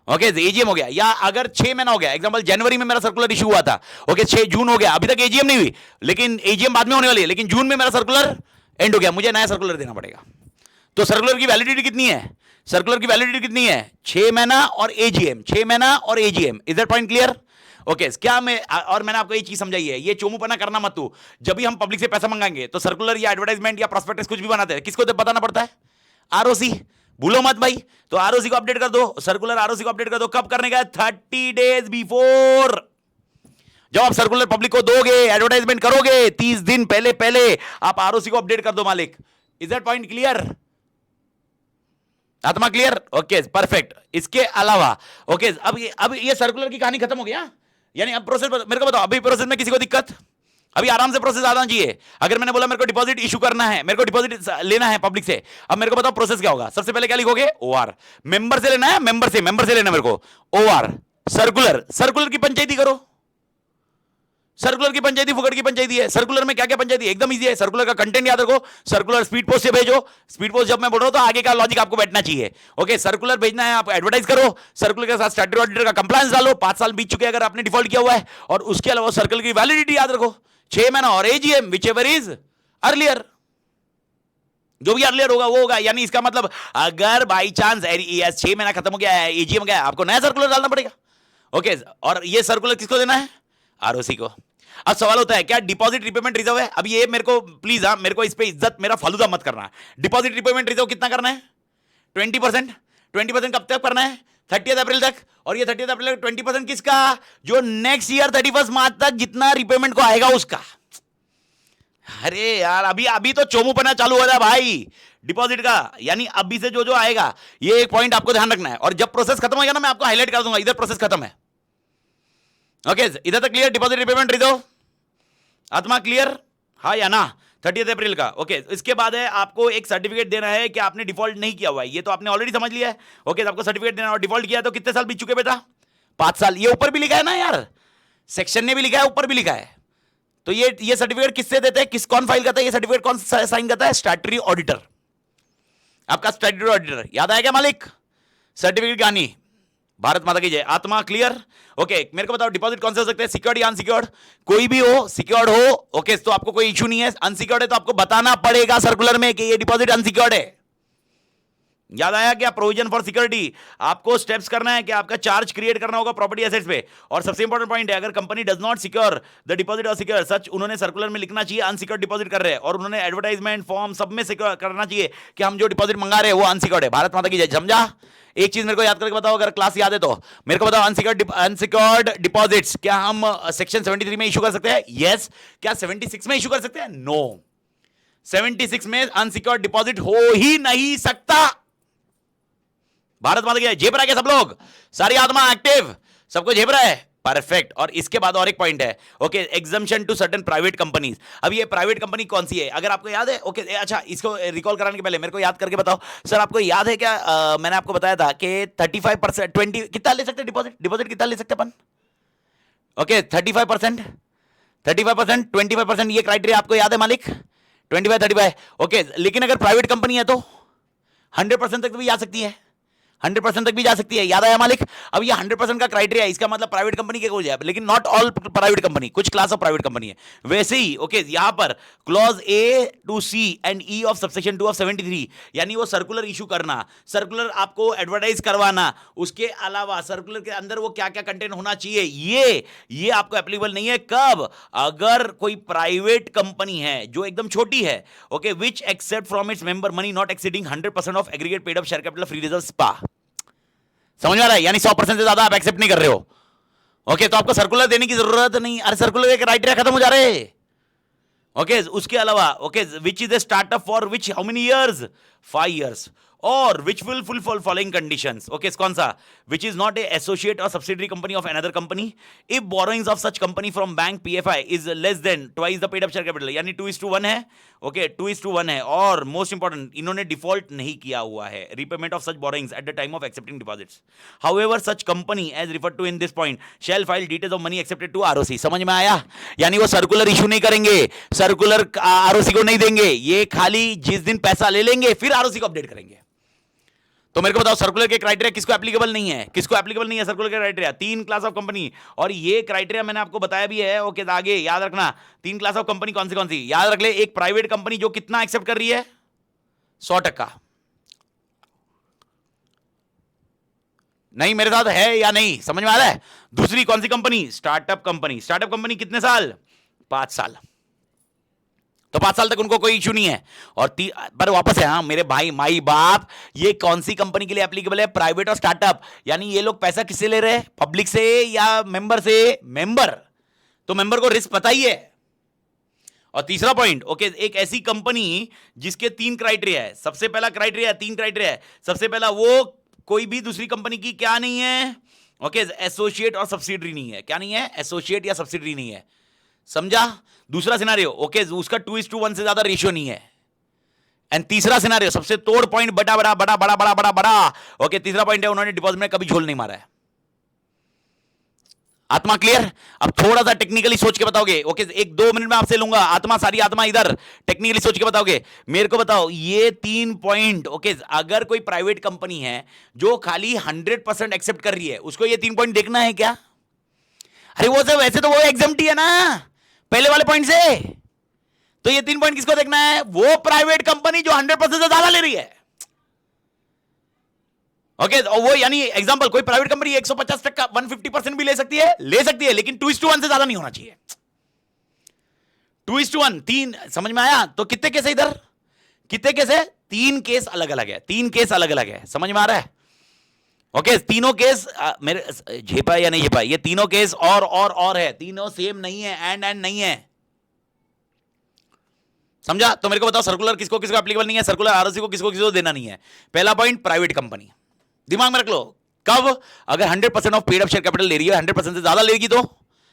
Speaker 1: ओके एजीएम हो गया, या अगर 6 महीना हो गया, एग्जांपल जनवरी में मेरा सर्कुलर इशू हुआ था, ओके 6 जून हो गया, अभी तक एजीएम नहीं हुई, लेकिन एजीएम बाद में होने वाली है, लेकिन जून में मेरा सर्कुलर एंड हो गया, मुझे नया सर्कुलर देना पड़ेगा। तो सर्कुलर की वैलिडिटी कितनी है, सर्कुलर की वैलिडिटी कितनी है, 6 महीना और एजीएम, 6 महीना और AGM. Is that point clear. Okay क्या मैं, और मैंने आपको ये चीज समझाई है, ये चोमुपना करना मत तू। जब भी हम पब्लिक से पैसा मंगाएंगे तो सर्कुलर या एडवर्टाइजमेंट या प्रोस्पेक्टस कुछ भी बनाते हैं, किसको बताना पड़ता है, आरओसी, भूलो मत भाई। तो आरओसी को अपडेट कर दो, सर्कुलर आरओसी को अपडेट कर दो। कब करने का है, 30 डेज बिफोर। जब आप सर्कुलर पब्लिक को दोगे, एडवर्टाइजमेंट करोगे, 30 दिन पहले पहले आप आरओसी को अपडेट कर दो मालिक। इज दैट पॉइंट क्लियर, आत्मा क्लियर। Okay perfect. इसके अलावा ओके अब ये सर्कुलर की कहानी खत्म हो गया, यानी अब प्रोसेस मेरे को बताओ, अभी प्रोसेस में किसी को दिक्कत, अभी आराम से प्रोसेस आना चाहिए। अगर मैंने बोला मेरे को डिपॉजिट इशू करना है, मेरे को डिपॉजिट लेना है पब्लिक से, अब मेरे को बताओ प्रोसेस क्या होगा। सबसे पहले क्या लिखोगे, ओआर, मेंबर से लेना है, मेंबर से लेना मेरे को, ओआर सर्कुलर, सर्कुलर की पंचायती करो। सर्कुलर की पंचायती फुकट की पंचायती है। सर्कुलर में क्या क्या पंचायती है, एकदम इजी है। सर्कुलर का कंटेंट याद रखो, सर्कुलर स्पीड पोस्ट से भेजो। स्पीड पोस्ट जब मैं बोल रहा हूं तो आगे का लॉजिक आपको बैठना चाहिए। ओके सर्कुलर भेजना है, आप एडवर्टाइज करो, सर्कुलर के साथ स्टैट्यूटरी ऑडिटर का कंप्लायंस डालो, 5 साल बीत चुके अगर आपने डिफॉल्ट किया हुआ है, और उसके अलावा सर्कुलर की वैलिडिटी याद रखो, 6 महीना और AGM which ever is earlier, जो भी अर्लियर होगा वो होगा। यानी इसका मतलब अगर बाई चांस 6 महीना खत्म हो गया है, एजीएम गया, आपको नया सर्कुलर डालना पड़ेगा। ओके और ये सर्कुलर किसको देना है, आरओसी को। अब सवाल होता है क्या डिपॉजिट रिपेमेंट रिजर्व है, अब ये मेरे को प्लीज, हाँ मेरे को इस पे इज्जत मेरा फालूदा मत करना। डिपॉजिट रिपेमेंट रिजर्व कितना करना है, 20%। 20% कब तक करना है, 30 अप्रैल तक। और ये 30 अप्रैल तक 20% किसका, जो नेक्स्ट ईयर 31 मार्च तक जितना रिपेमेंट को आएगा उसका। अरे यार अभी तो चोमुपना चालू हो रहा है भाई डिपॉजिट का, यानी अभी से जो जो आएगा, ये एक पॉइंट आपको ध्यान रखना है। और जब प्रोसेस खत्म हो गया ना, मैं आपको हाईलाइट कर दूंगा, इधर प्रोसेस खत्म है। ओके इधर तक क्लियर, डिपॉजिट रिपेमेंट रिजर्व, आत्मा क्लियर, हाँ या ना, 30 अप्रैल का। ओके इसके बाद है आपको एक सर्टिफिकेट देना है कि आपने डिफॉल्ट नहीं किया हुआ है, ये तो आपने ऑलरेडी समझ लिया है। ओके आपको सर्टिफिकेट देना, और डिफॉल्ट किया तो कितने साल बीत चुके बेटा, 5 साल। ये ऊपर भी लिखा है ना यार, सेक्शन ने भी लिखा है, ऊपर भी लिखा है, तो ये सर्टिफिकेट किससे देते हैं, कौन फाइल करता है ये सर्टिफिकेट, कौन साइन करता है, स्टैट्यूटरी ऑडिटर, आपका स्टैट्यूटरी ऑडिटर। याद आया क्या मालिक? सर्टिफिकेट कहानी, भारत माता की जय। आत्मा क्लियर? ओके मेरे को बताओ डिपॉजिट कौन से हो सकते हैं, सिक्योर्ड या अनसिक्योर्ड? कोई भी हो, सिक्योर्ड हो ओके तो आपको कोई इशू नहीं है, अनसिक्योर्ड है तो आपको बताना पड़ेगा सर्कुलर में कि ये डिपॉजिट अनसिक्योर्ड है। याद आया क्या? प्रोविजन फॉर सिक्योरिटी, आपको स्टेप्स करना है कि आपका चार्ज क्रिएट करना होगा प्रॉपर्टी एसेट्स पे। और सबसे इंपॉर्टेंट पॉइंट है, अगर company does not secure the deposit और सिक्योर सच, उन्होंने सर्कुलर में लिखना चाहिए अनसिक्योर्ड डिपॉजिट कर रहे हैं, और उन्होंने एडवर्टाइजमेंट फॉर्म सब में सिक्योर करना चाहिए कि हम जो डिपॉजिट मंगा रहे हैं वो अनसिक्योर्ड है। भारत माता की जय। समझा? एक चीज मेरे को याद करके बताओ, अगर क्लास याद है तो मेरे को बताओ, अनसिक्योर्ड डिपॉजिट्स क्या हम सेक्शन 73 में इशू कर सकते हैं? यस। क्या 76 में इशू कर सकते हैं? नो। 76 में अनसिक्योर्ड डिपॉजिट हो ही नहीं सकता। भारत माता की झेप रहा है क्या सब लोग? सारी आत्मा एक्टिव, सबको झेप रहा है? परफेक्ट। और इसके बाद और एक पॉइंट है, okay, exemption to certain private companies. अब ये प्राइवेट कंपनी कौन सी है अगर आपको याद है? ओके अच्छा, इसको रिकॉल कराने के पहले मेरे को याद करके बताओ सर, आपको याद है क्या मैंने आपको बताया था कि 35% 20 कितना ले सकते डिपॉजिट? डिपॉजिट कितना ले सकते अपन? ओके 35%, 35%, 25%, ये क्राइटेरिया आपको याद है मालिक? 25, 35। ओके लेकिन अगर प्राइवेट कंपनी है तो 100% तक भी जा सकती है, 100% तक भी जा सकती है। याद आया मालिक? अब ये 100% का क्राइटेरिया, इसका मतलब प्राइवेट कंपनी के हो जाए, लेकिन नॉट ऑल प्राइवेट कंपनी, कुछ क्लास ऑफ प्राइवेट कंपनी है। वैसे ही ओके यहां पर clause A to C and E of subsection 2 of 73, यानी वो सर्कुलर इशू करना, सर्कुलर आपको एडवर्टाइज करवाना, उसके अलावा सर्कुलर के अंदर वो क्या क्या कंटेंट होना चाहिए, ये आपको एप्लीकेबल नहीं है। कब? अगर कोई प्राइवेट कंपनी है जो एकदम छोटी है, okay, which accept from its member money not exceeding 100% of aggregate paid up share capital free reserve स्पा। समझ में आ रहा है? यानी 100% से ज्यादा आप एक्सेप्ट नहीं कर रहे हो, ओके तो आपको सर्कुलर देने की जरूरत नहीं। अरे सर्कुलर के क्राइटेरिया खत्म हो जा रहे हैं। ओके उसके अलावा okay which is the startup for which how many years? 5 years। और which will fulfil following conditions. Okay कौन सा? Which is not a associate or subsidiary company of another company, if borrowings of such company from bank PFI is less than twice the paid up share capital, यानी 2:1 है। Okay 2:1 है। और most important, इन्होंने default नहीं किया हुआ है, repayment of such borrowings at the time of accepting deposits. However such company as referred to in this point shall file details of money accepted to ROC. समझ में आया? यानी वो सर्कुलर इशू नहीं करेंगे, सर्कुलर आरओसी को नहीं देंगे, ये खाली जिस दिन पैसा ले लेंगे फिर आरओसी को अपडेट करेंगे। तो मेरे को बताओ सर्कुलर के क्राइटेरिया किसको एप्लीकेबल नहीं है? किसको एप्लीकेबल नहीं है सर्कुलर के क्राइटेरिया? 3 क्लास ऑफ कंपनी, और ये क्राइटेरिया मैंने आपको बताया भी है। ओके आगे याद रखना, 3 क्लास ऑफ कंपनी कौन सी याद रख ले। एक प्राइवेट कंपनी जो कितना एक्सेप्ट कर रही है? 100%। नहीं मेरे साथ है या नहीं? समझ में आ रहा है? दूसरी कौन सी company? Startup company. Startup company कितने साल? 5 साल। तो 5 साल तक उनको कोई इशू नहीं है। और पर वापस है, हाँ मेरे भाई माई बाप, ये कौन सी कंपनी के लिए एप्लीकेबल है? प्राइवेट और स्टार्टअप। यानी ये लोग पैसा किससे ले रहे हैं? पब्लिक से या मेंबर से? मेंबर। तो मेंबर को रिस्क पता ही है। और तीसरा पॉइंट, ओके एक ऐसी कंपनी जिसके 3 क्राइटेरिया है। सबसे पहला क्राइटेरिया 3 क्राइटेरिया है। सबसे पहला वो कोई भी दूसरी कंपनी की क्या नहीं है? ओके एसोसिएट और सब्सिडरी नहीं है। क्या नहीं है? एसोसिएट या सब्सिडरी नहीं है। समझा? दूसरा सिनारियो ओके उसका 2:1 से ज्यादा रेशियो नहीं है। एंड तीसरा सिनारियो सबसे तोड़ पॉइंट, बड़ा बड़ा बड़ा बड़ा बड़ा बड़ा बड़ा ओके तीसरा पॉइंट है, उन्होंने डिपॉजिट में कभी झोल नहीं मारा है। आत्मा क्लियर? अब थोड़ा सा टेक्निकली सोच के बताओगे। ओके 1-2 मिनट में आपसे लूंगा। आत्मा सारी आत्मा इधर टेक्निकली सोच के बताओगे। मेरे को बताओ ये 3 पॉइंट, ओके अगर कोई प्राइवेट कंपनी है जो खाली 100% एक्सेप्ट कर रही है, उसको ये 3 पॉइंट देखना है क्या? अरे वो सब वैसे तो वो एग्जम्प्ट है ना पहले वाले पॉइंट से। तो ये 3 पॉइंट किसको देखना है? वो प्राइवेट कंपनी जो 100% से ज्यादा ले रही है। ओके वो यानी एग्जांपल कोई प्राइवेट कंपनी 150% 150% भी ले सकती है, लेकिन 2:1 से ज्यादा नहीं होना चाहिए। 2:1 3 समझ में आया? तो कितने केस है इधर? कितने केस है? 3 केस अलग अलग है। 3 केस अलग अलग है। समझ में आ रहा है? ओके तीनों केस मेरे झेपा या नहीं झेपा? ये तीनों केस और है, तीनों सेम नहीं है, एंड नहीं है। समझा? तो मेरे को बताओ सर्कुलर किसको किसको एप्लीकेबल नहीं है? सर्कुलर आरओसी को किसको किसको देना नहीं है? पहला पॉइंट प्राइवेट कंपनी, दिमाग में रख लो। कब? अगर 100% of paid up share capital ले रही है, 100% से ज्यादा लेगी तो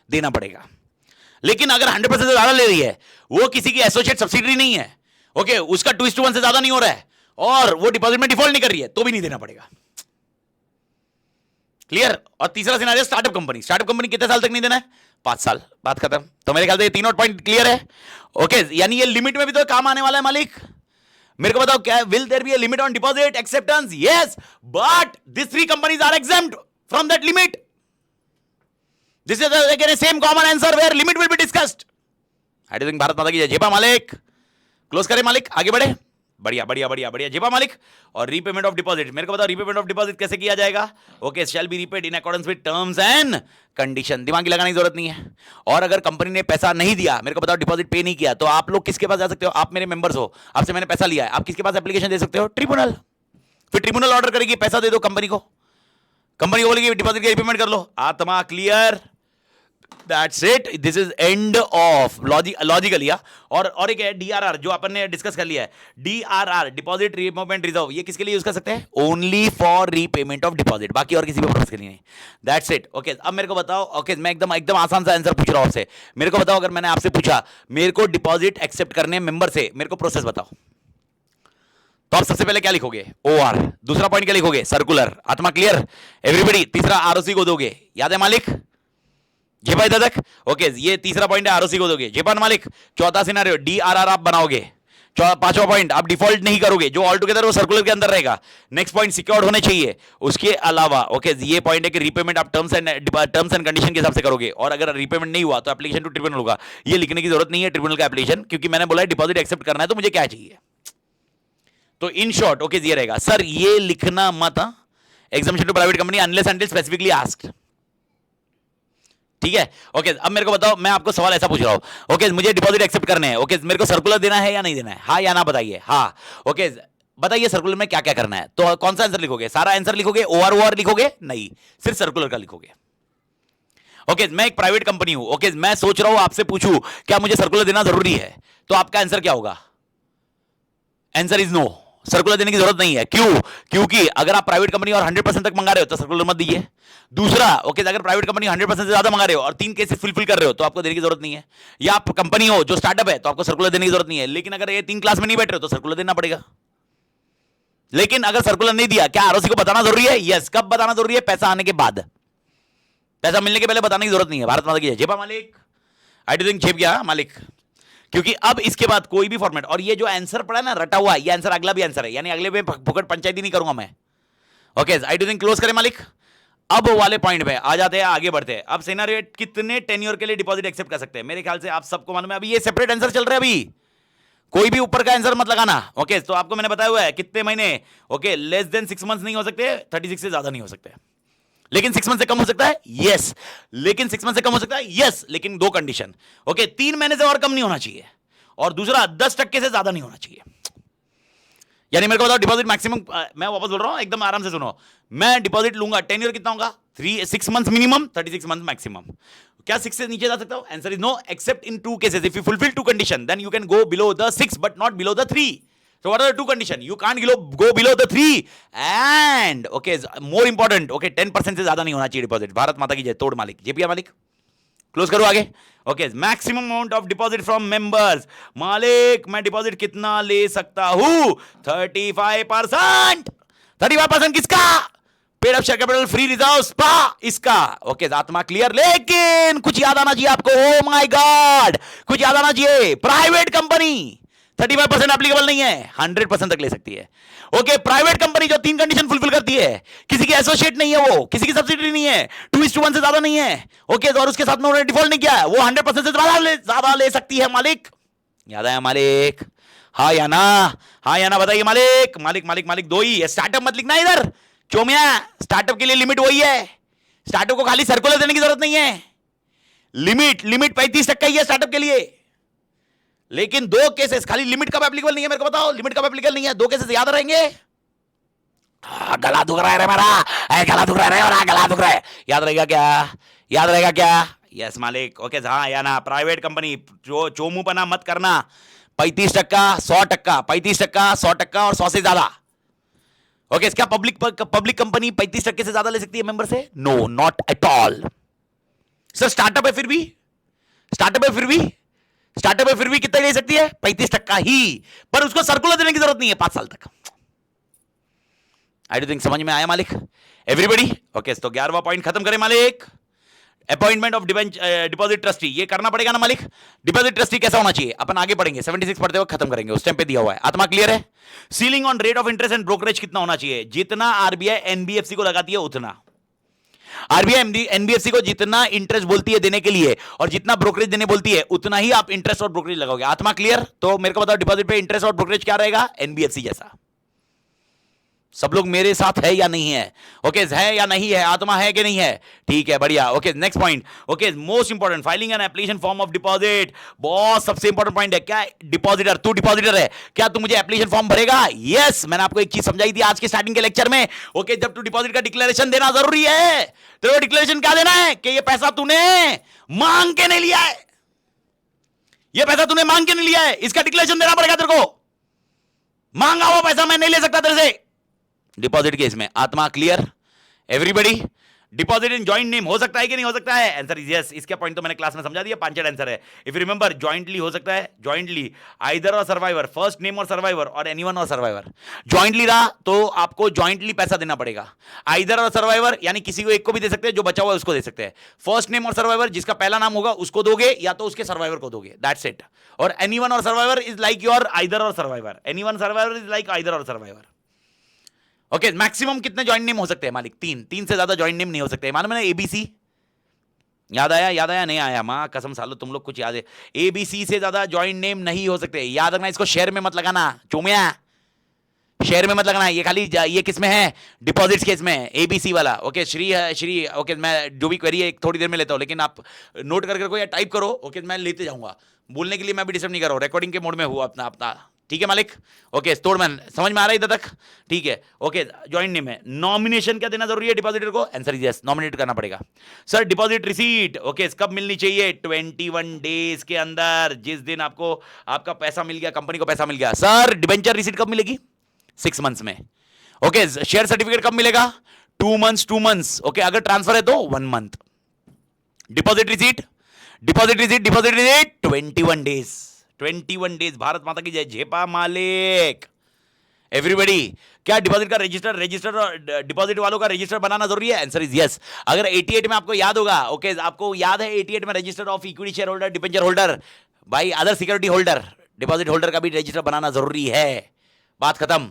Speaker 1: देना पड़ेगा। लेकिन अगर 100% से ज्यादा ले रही है, वो किसी की एसोसिएट सब्सिडरी नहीं है, ओके उसका 2:1 से ज्यादा नहीं हो रहा है, और वो डिपॉजिट में डिफॉल्ट नहीं कर रही है, तो भी नहीं देना पड़ेगा। क्लियर? और तीसरा scenario startup company. Startup company कितने साल तक नहीं देना है? 5 साल, बात खत्म। तो मेरे ख्याल से ये तीनों पॉइंट क्लियर है। ओके, यानी ये लिमिट में भी तो काम आने वाला है मालिक। मेरे को बताओ क्या will there be a limit on deposit acceptance? Yes, but this 3 companies are exempt from that limit. This is again a same common answer where limit will be discussed. I don't think Bharat माता की जय। जेपा मालिक, close करें मालिक, आगे बढ़े। बढ़िया बढ़िया बढ़िया बढ़िया जेपा मालिक। और रीपेमेंट ऑफ डिपॉजिट, मेरे को बताओ रीपेमेंट ऑफ डिपॉजिट कैसे किया जाएगा? Okay, shall be repaid in accordance with terms and condition. दिमाग की लगाने की जरूरत नहीं है। और अगर कंपनी ने पैसा नहीं दिया, मेरे को बताओ डिपॉजिट पे नहीं किया, तो आप लोग किसके पास जा सकते हो? आप मेरे मेंबर्स हो, आपसे मैंने पैसा लिया है, आप किसके पास एप्लीकेशन दे सकते हो? ट्रिब्यूनल। फिर ट्रिब्यूनल ऑर्डर करेगी पैसा दे दो कंपनी को, कंपनी बोलेगी डिपॉजिट की रीपेमेंट कर लो। आत्मा clear? That's it. This is end of logically। और एक है DRR जो अपन ने डिस्कस कर लिया है। DRR डिपॉजिट रीपेमेंट रिजर्व, ये किसके लिए यूज कर सकते हैं? Only for repayment of deposit, बाकी और किसी भी पर्पस के लिए नहीं। That's it. ओके, अब मेरे को बताओ। ओके, मैं एकदम आसान सा आंसर पूछ रहा हूं आपसे। मेरे को बताओ, अगर मैंने आपसे पूछा मेरे को डिपॉजिट एक्सेप्ट करने मेंबर से, मेरे को प्रोसेस बताओ, तो आप सबसे पहले क्या लिखोगे? OR। दूसरा पॉइंट क्या लिखोगे? सर्कुलर। आत्मा क्लियर एवरीबॉडी? तीसरा ROC को दोगे, याद है मालिक? जेपा इधर तक? ओके, ये तीसरा पॉइंट है, ROC को दोगे। जेपा मालिक। चौथा सिनेरियो DRR आप बनाओगे। पांचवा पॉइंट, आप डिफॉल्ट नहीं करोगे, जो ऑल टुगेदर वो सर्कुलर के अंदर रहेगा। नेक्स्ट पॉइंट, सिक्योर्ड होने चाहिए। उसके अलावा ओके, ये पॉइंट है कि रीपेमेंट आप टर्म्स एंड कंडीशन के हिसाब से करोगे, और अगर रीपेमेंट नहीं हुआ तो एप्लीकेशन टू ट्रिब्यूनल होगा। ये लिखने की जरूरत नहीं है ट्रिब्यूनल का एप्लीकेशन, क्योंकि मैंने बोला है डिपॉजिट एक्सेप्ट करना है तो मुझे क्या चाहिए। तो इन शॉर्ट ओके ये रहेगा। सर ये लिखना मत, examination to private company unless until specifically asked, ठीक है? ओके, अब मेरे को बताओ, मैं आपको सवाल ऐसा पूछ रहा हूं। ओके, मुझे डिपॉजिट एक्सेप्ट करने हैं। ओके, मेरे को सर्कुलर देना है या नहीं देना है? हाँ या ना बताइए। हाँ। ओके, बताइए सर्कुलर में क्या क्या करना है। तो कौन सा आंसर लिखोगे? सारा आंसर लिखोगे? OR लिखोगे? नहीं, सिर्फ सर्कुलर का लिखोगे। ओके, मैं एक प्राइवेट कंपनी हूं। ओके, मैं सोच रहा हूं आपसे पूछूं क्या मुझे सर्कुलर देना जरूरी है, तो आपका आंसर क्या होगा? आंसर इज नो, सर्कुलर देने की जरूरत नहीं है। क्यों? क्योंकि अगर आप प्राइवेट कंपनी और 100% तक मंगा रहे हो तो सर्कुलर मत दीजिए। दूसरा ओके, अगर प्राइवेट कंपनी 100% से ज्यादा मंगा रहे हो और 3 केसेस फुलफिल कर रहे हो तो आपको देने की जरूरत नहीं है। या आप कंपनी हो जो स्टार्टअप है तो आपको सर्कुलर देने की जरूरत नहीं है। लेकिन अगर ये 3 क्लास में नहीं बैठ रहे हो तो सर्कुलर देना पड़ेगा। लेकिन अगर सर्कुलर नहीं दिया, क्या ROC को बताना जरूरी है? यस। कब बताना जरूरी है? पैसा आने के बाद। पैसा मिलने के पहले बताने की जरूरत नहीं है। भारत माता की जय। जेपा मालिक। आई डू थिंक जेप गया मालिक, क्योंकि अब इसके बाद कोई भी फॉर्मेट, और ये जो आंसर पड़ा ना रटा हुआ, ये आंसर अगला भी आंसर है, यानी अगले में फुकट पंचायती नहीं करूंगा मैं। Okay, I do think close करें मालिक। अब वाले पॉइंट पे आ जाते हैं, आगे बढ़ते हैं। अब सिनेरियो, कितने टेन्योर के लिए डिपॉजिट एक्सेप्ट कर सकते हैं? मेरे ख्याल से आप सबको मालूम है, अभी ये सेपरेट आंसर चल रहा है, अभी कोई भी ऊपर का आंसर मत लगाना। ओके, तो आपको मैंने बताया हुआ है कितने महीने। ओके, लेस देन 6 मंथ्स नहीं हो सकते, 36 से ज्यादा नहीं हो सकते। लेकिन 6 मंथ से कम हो सकता है? यस। लेकिन 6 मंथ से कम हो सकता है? यस। लेकिन 2 कंडीशन। ओके, 3 महीने से और कम नहीं होना चाहिए, और दूसरा 10% से ज्यादा नहीं होना चाहिए। यानी मेरे को बताओ डिपॉजिट मैक्सिमम, मैं वापस बोल रहा हूं, एकदम आराम से सुनो। मैं डिपॉजिट लूंगा, टेन्योर कितना होगा? 6 मंथ्स मिनिमम, 36 मंथ मैक्सिमम। क्या 6 से नीचे जा सकता हूं? Answer is no, except in 2 cases. If you fulfil 2 condition then you can go below the 6 but not below the 3। So what are the 2 condition? You can't go below the 3, and okay, more important, okay, 10% से ज्यादा नहीं होना चाहिए deposit. Bharat माता की जय। तोड़ मालिक। जेपीआ मालिक, क्लोज करो आगे। Okay, maximum amount of deposit from members. मालिक, मैं डिपॉजिट कितना ले सकता हूं? 35%। 35% किसका? Paid up share capital free reserve spa, इसका। ओके, आत्मा क्लियर। लेकिन कुछ याद आना चाहिए आपको। ओ माय गॉड, कुछ याद आना चाहिए। प्राइवेट कंपनी 35% एप्लीकेबल नहीं है, 100% तक ले सकती है। ओके, प्राइवेट कंपनी जो 3 कंडीशन फुलफिल करती है, किसी की एसोसिएट नहीं है, वो किसी की सब्सिडी नहीं है, 2:1 से ज्यादा नहीं है। ओके, और उसके साथ में उन्होंने डिफॉल्ट नहीं किया है, वो 100% से ज्यादा ले सकती है। मालिक, याद आया मालिक? हाँ या ना? हाँ या ना बताइए मालिक। मालिक मालिक मालिक 2 ही है। स्टार्टअप मत लिखना इधर चोमिया, स्टार्टअप के लिए लिमिट वही है। स्टार्टअप को खाली सर्कुलर देने की जरूरत नहीं है। लिमिट 35% ही है स्टार्टअप के लिए। लेकिन 2 केसेस खाली, लिमिट कब एप्लीकेबल नहीं है? मेरे को बताओ, लिमिट कब एप्लीकेबल नहीं है? 2 केसेस याद रहेंगे। गला दुख रहा है रे मेरा, गला दुख रहा है, गला दुख रहा है। याद रहेगा क्या? याद रहेगा क्या? यस मालिक। ओके, हाँ या ना? प्राइवेट कंपनी जो चोमूपना मत करना। 35%, 100%, 35%, 100% और 100 से ज्यादा। ओके, क्या पब्लिक कंपनी 35% से ज्यादा ले सकती है मेंबर से? No, not at all. Sir startup है फिर भी, स्टार्टअप में फिर भी कितना ले सकती है? 35% ही, पर उसको सर्कुलर देने की जरूरत नहीं है 5 साल तक। आई डू थिंक समझ में आया मालिक? एवरीबॉडी? ओके, तो 11वां पॉइंट खत्म करें मालिक। अपॉइंटमेंट ऑफ डिपॉजिट ट्रस्टी, ये करना पड़ेगा ना मालिक। डिपॉजिट ट्रस्टी कैसा होना चाहिए अपन आगे पढ़ेंगे, 76 पढ़ते हुए खत्म करेंगे, उस टाइम पे दिया हुआ है। आत्मा क्लियर है? Ceiling on rate of interest and brokerage कितना होना चाहिए? जितना आरबीआई एनबीएफसी को लगाती है उतना। आरबीआई एनबीएफसी को जितना इंटरेस्ट बोलती है देने के लिए और जितना ब्रोकरेज देने बोलती है उतना ही आप इंटरेस्ट और ब्रोकरेज लगाओगे। आत्मा क्लियर? तो मेरे को बताओ डिपॉजिट पे इंटरेस्ट और ब्रोकरेज क्या रहेगा? एनबीएफसी जैसा। सब लोग मेरे साथ है या नहीं है? ओके है या नहीं है? आत्मा है कि नहीं है? ठीक है, बढ़िया। Okay next point, okay most important, filing an application form of deposit. बहुत सबसे इंपॉर्टेंट पॉइंट है। क्या डिपॉजिटर, तू डिपॉजिटर है, क्या तू मुझे एप्लीकेशन फॉर्म भरेगा? यस, मैंने आपको एक चीज समझाई थी आज के स्टार्टिंग के लेक्चर में। ओके जब तू डिपॉजिट का डिक्लेरेशन देना जरूरी है, तेरे को डिक्लेरेशन क्या देना है कि ये पैसा तूने मांग के नहीं लिया है, ये पैसा तूने मांग के नहीं लिया है, इसका डिक्लेरेशन देना पड़ेगा तेरे को। मांगा हुआ पैसा मैं नहीं ले सकता तेरे से डिपॉजिट केस में। आत्मा clear? Everybody? Deposit in joint name हो सकता है कि नहीं हो सकता है? Answer is yes. इसका पॉइंट तो मैंने क्लास में समझा दिया, 5 आंसर है। इफ यू रिमेंबर, जॉइंटली हो सकता है, jointly either or survivor, first name और सर्वाइवर, और एनीवन और सर्वाइवर। जॉइंटली रहा तो आपको जॉइंटली पैसा देना पड़ेगा। आइदर और सर्वाइवर यानी किसी को एक को भी दे सकते हैं, जो बचा हुआ है उसको दे सकते हैं। फर्स्ट नेम और सर्वाइवर, जिसका पहला नाम होगा उसको दोगे या तो उसके सर्वाइवर को दोगे, दैट्स इट। और anyone or survivor is like your either or survivor. Anyone survivor is like either or survivor. Okay maximum कितने जॉइंट नेम हो सकते हैं मालिक? 3 से ज्यादा जॉइंट नेम नहीं हो सकते। मालूम है ना? एबीसी याद आया? याद आया? नहीं आया? मां कसम सालो तुम लोग कुछ याद है। एबीसी से ज्यादा जॉइंट नेम नहीं हो सकते, याद रखना। इसको शेयर में मत लगाना चूमिया, शेयर में मत लगाना। ये खाली ये किस में है? डिपॉजिट्स केस में, एबीसी वाला। ओके श्री ओके मैं जो भी क्वेरी है थोड़ी देर में लेता हूं, लेकिन आप नोट करके रखो या टाइप करो। ओके मैं लेते जाऊंगा, बोलने के लिए मैं भी डिस्टर्ब नहीं कर रहा हूं, रिकॉर्डिंग के मोड में हुआ अपना अपना। ठीक है मालिक? ओके तोड़मैन समझ में आ रहा है इधर तक? ठीक है। ओके जॉइंट नेम है। नॉमिनेशन क्या देना जरूरी है डिपॉजिटर को? आंसर इज यस, नॉमिनेट करना पड़ेगा। सर डिपॉजिट रिसीट ओके कब मिलनी चाहिए? 21 डेज के अंदर, जिस दिन आपको आपका पैसा मिल गया, कंपनी को पैसा मिल गया। सर डिबेंचर रिसीट कब मिलेगी? 6 मंथ्स में। ओके शेयर सर्टिफिकेट कब मिलेगा? 2 मंथ्स। ओके अगर ट्रांसफर है तो 1 month. Deposit receipt 21 days. 21 days. Bharat माता की जय। झेपा मालिक। एवरीबॉडी, क्या डिपॉजिट का रजिस्टर और डिपॉजिट वालों का रजिस्टर बनाना जरूरी है? Answer is yes. अगर 88 में आपको याद होगा, ओके आपको याद है 88 में register of equity share holder, debenture holder, भाई other security holder, deposit holder का भी रजिस्टर बनाना जरूरी है। बात खत्म।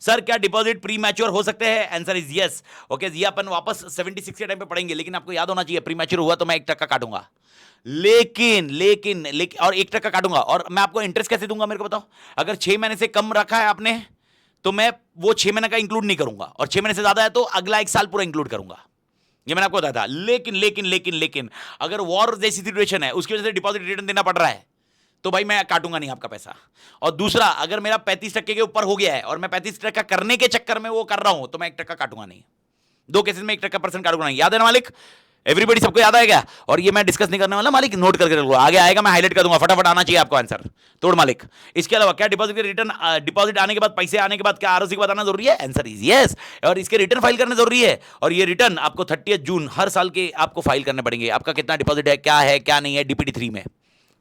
Speaker 1: सर क्या डिपॉजिट प्री मैच्योर हो सकते हैं? Answer is yes. ओके ये अपन वापस 76 के टाइम पे पढ़ेंगे, लेकिन आपको याद होना चाहिए प्री मैच्योर हुआ तो मैं 1% काटूंगा, लेकिन और 1% काटूंगा। और मैं आपको इंटरेस्ट कैसे दूंगा मेरे को बताओ? अगर 6 महीने से कम रखा है आपने तो मैं वो 6 महीने का इंक्लूड नहीं करूंगा, और 6 महीने से ज्यादा है तो अगला 1 साल पूरा इंक्लूड करूंगा। ये मैंने आपको बताया था। लेकिन अगर वॉर जैसी सिचुएशन है, उसकी वजह से डिपॉजिट रिटर्न देना पड़ रहा है, तो भाई मैं काटूंगा नहीं आपका पैसा। और दूसरा, अगर मेरा 35% के ऊपर हो गया है और मैं 35% करने के चक्कर में वो कर रहा हूं, तो मैं 1% काटूंगा नहीं। 2 केसेस में 1% काटूंगा नहीं। याद है ना मालिक? एवरीबॉडी सबको याद आएगा? और ये मैं डिस्कस नहीं करने वाला मालिक, नोट करके रखो, आगे आएगा मैं हाईलाइट कर दूंगा, फटाफट आना चाहिए आपको आंसर। तोड़ मालिक। इसके अलावा क्या डिपॉजिट के रिटर्न, डिपॉजिट आने के बाद, पैसे आने के बाद क्या आरओसी के बाद आना जरूरी है? Answer is yes. और इसके रिटर्न फाइल करना जरूरी है, और ये रिटर्न आपको 30 जून हर साल के आपको फाइल करने पड़ेंगे। आपका कितना डिपॉजिट है, क्या नहीं है, डीपीटी 3 में।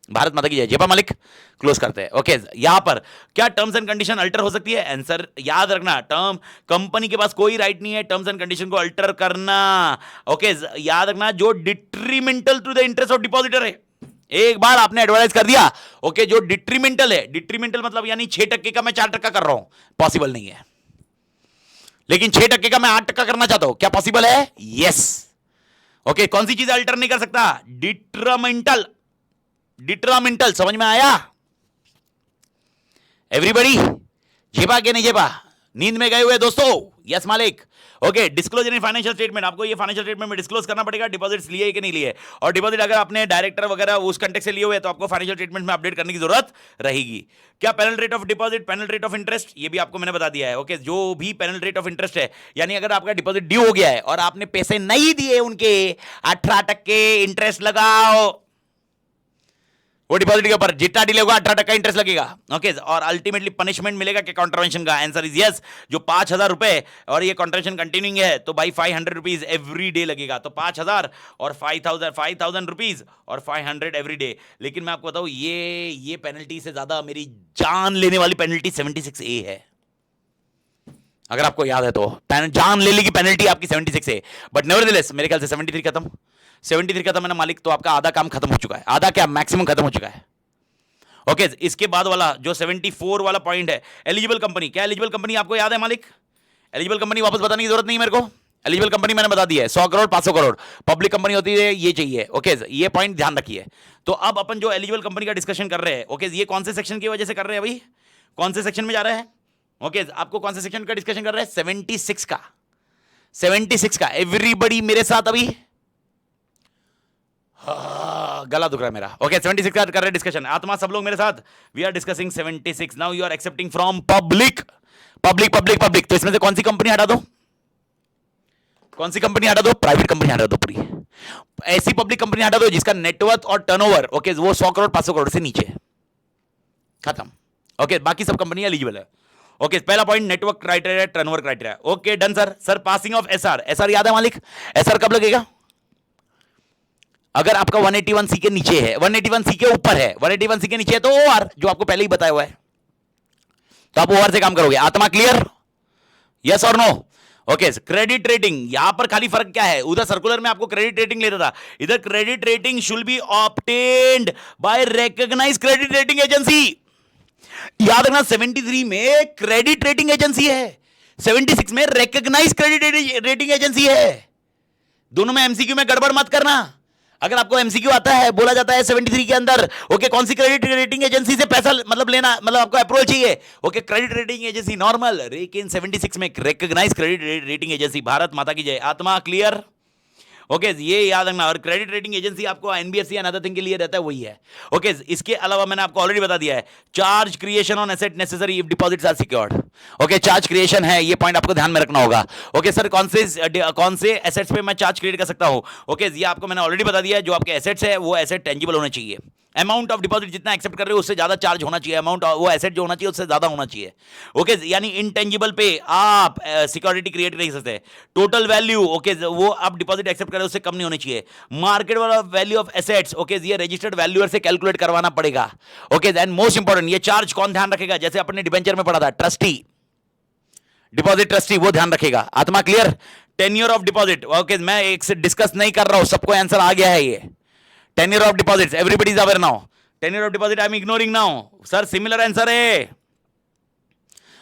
Speaker 1: भारत माता की जय। जेपा मालिक क्लोज करते हैं। ओके यहां पर क्या टर्म्स एंड कंडीशन अल्टर हो सकती है? आंसर याद रखना, कंपनी के पास कोई राइट नहीं है टर्म्स एंड कंडीशन को अल्टर करना। ओके याद रखना, जो detrimental to the interest of depositor है, एक बार आपने एडवर्टाइज कर दिया, ओके जो डिट्रीमेंटल है, डिट्रीमेंटल मतलब यानी 6% का मैं 4% कर रहा हूं, पॉसिबल नहीं है। लेकिन 6% का मैं 8% करना चाहता हूं, क्या पॉसिबल है? यस। ओके कौन सी चीज अल्टर नहीं कर सकता? डिट्रामेंटल। समझ में आया एवरीबॉडी? जेबा के नहीं जेबा? नींद में गए हुए दोस्तों? यस मालिक। Okay disclosure in financial statement, आपको ये फाइनेंशियल स्टेटमेंट में डिस्क्लोज करना पड़ेगा डिपॉजिट्स लिए कि नहीं लिए। और डिपॉजिट अगर आपने डायरेक्टर वगैरह उस कंटेक्ट से लिए हुए तो आपको फाइनेंशियल स्टेटमेंट में अपडेट करने की जरूरत रहेगी। क्या penal rate of deposit, penal rate of interest, ये भी आपको मैंने बता दिया है। ओके जो भी पेनल रेट ऑफ इंटरेस्ट है, यानी अगर आपका डिपॉजिट ड्यू हो गया है और आपने पैसे नहीं दिए, उनके 18% इंटरेस्ट लगाओ, वो डिपॉजिट के ऊपर जितना डिले होगा 18% इंटरेस्ट लगेगा। ओके और अल्टीमेटली पनिशमेंट मिलेगा कि कॉन्ट्रवेंशन का? Answer is yes. जो 5,000 रुपए और ये कॉन्ट्रवेंशन कंटिन्यूइंग है तो भाई 500 रुपीज एवरी डे लगेगा। तो 5,000 और 5,000 रुपीज और 500 एवरी डे। लेकिन मैं आपको बताऊं, ये पेनल्टी से ज्यादा मेरी जान लेने वाली पेनल्टी 76A है। अगर आपको याद है तो जान ले ली की पेनल्टी आपकी 76 है, बट नेवरदलेस मेरे ख्याल से 73 खत्म। 73 का था मैंने मालिक, तो आपका आधा काम खत्म हो चुका है, आधा क्या मैक्सिमम खत्म हो चुका है। ओके इसके बाद वाला जो 74 वाला पॉइंट है, एलिजिबल कंपनी, क्या एलिजिबल कंपनी आपको याद है मालिक? एलिजिबल कंपनी वापस बताने की जरूरत नहीं मेरे को, एलिजिबल कंपनी मैंने बता दी है, 100 करोड़ 500 करोड़ पब्लिक कंपनी होती है, ये चाहिए। ओके ये पॉइंट ध्यान रखिए। तो अब अपन जो एलिजिबल कंपनी का डिस्कशन कर रहे हैं, ओके ये कौन से सेक्शन की वजह से कर रहे हैं अभी, कौन से सेक्शन में जा रहे हैं? ओके आपको कौन से सेक्शन का डिस्कशन कर रहे हैं? 76 का, 76 का। एवरीबडी मेरे साथ अभी, गला दुख रहा है मेरा। ओके 76 का कर रहे हैं डिस्कशन, आत्मा सब लोग मेरे साथ, we are discussing 76। Now you are accepting from public, public public public. तो इसमें से कौन सी कंपनी हटा दो, कौन सी कंपनी हटा दो? प्राइवेट कंपनी हटा दो पूरी, ऐसी पब्लिक कंपनी हटा दो जिसका नेटवर्थ और टर्नओवर ओके वो 100 करोड़ 500 करोड़ से नीचे, खत्म। ओके बाकी सब कंपनी एलिजिबल है। ओके पहला point network criteria, turnover criteria. Okay done sir. Sir passing of SR, SR याद है मालिक? एसआर कब लगेगा? अगर आपका 181 सी के नीचे है, 181 सी के ऊपर है, 181 सी के नीचे है तो ओआर, जो आपको पहले ही बताया हुआ है, तो आप ओआर से काम करोगे। आत्मा क्लियर? यस और नो? ओके क्रेडिट रेटिंग, यहां पर खाली फर्क क्या है, उधर सर्कुलर में आपको क्रेडिट रेटिंग ले रहा था, इधर credit rating should be obtained by recognised credit rating agency. याद रखना 73 में क्रेडिट रेटिंग एजेंसी है, 76 में रिकॉग्नाइज्ड क्रेडिट रेटिंग एजेंसी है। दोनों में एमसीक्यू में गड़बड़ मत करना। अगर आपको एमसीक्यू आता है, बोला जाता है 73 के अंदर ओके कौन सी क्रेडिट रेटिंग एजेंसी से पैसा मतलब लेना, मतलब आपको अप्रूवल चाहिए, okay credit rating agency normal, लेकिन 76 में recognised credit rating agency. Bharat माता की जय। आत्मा क्लियर? ओके ये याद रखना। और क्रेडिट रेटिंग एजेंसी आपको एनबीएफसी एंड अदर थिंग के लिए रहता है, वही है। ओके इसके अलावा मैंने आपको ऑलरेडी बता दिया है, charge creation on asset necessary if deposits are secured. Okay charge creation है, ये पॉइंट आपको ध्यान में रखना होगा। ओके सर कौन से एसेट्स पे मैं चार्ज क्रिएट कर सकता हूं? ओके ये आपको मैंने ऑलरेडी बता दिया है, जो आपके एसेट्स है वो एसेट टेंजिबल होने चाहिए। अमाउंट ऑफ डिपॉजिट जितना एक्सेप्ट कर रहे हो उससे ज्यादा चार्ज होना चाहिए, अमाउंट वो एसेट जो होना चाहिए उससे ज्यादा होना चाहिए। ओके यानी इनटेंजिबल पे आप सिक्योरिटी क्रिएट नहीं कर सकते। टोटल वैल्यू ओके वो आप डिपॉजिट एक्सेप्ट कर रहे हो उससे कम नहीं होनी चाहिए। Market value of assets okay ये रजिस्टर्ड वैल्यूअर से कैलकुलेट करवाना पड़ेगा। ओके एंड मोस्ट इंपॉर्टेंट, ये चार्ज कौन ध्यान रखेगा? जैसे अपने डिबेंचर में पढ़ा था, ट्रस्टी, डिपॉजिट ट्रस्टी वो ध्यान रखेगा। आत्मा clear? Tenure of deposit okay मैं एक से डिस्कस नहीं कर रहा हूं, सबको आंसर आ गया है ये। Tenure of deposits, everybody is aware now. Tenure of deposit I am ignoring now. Sir, similar answer है।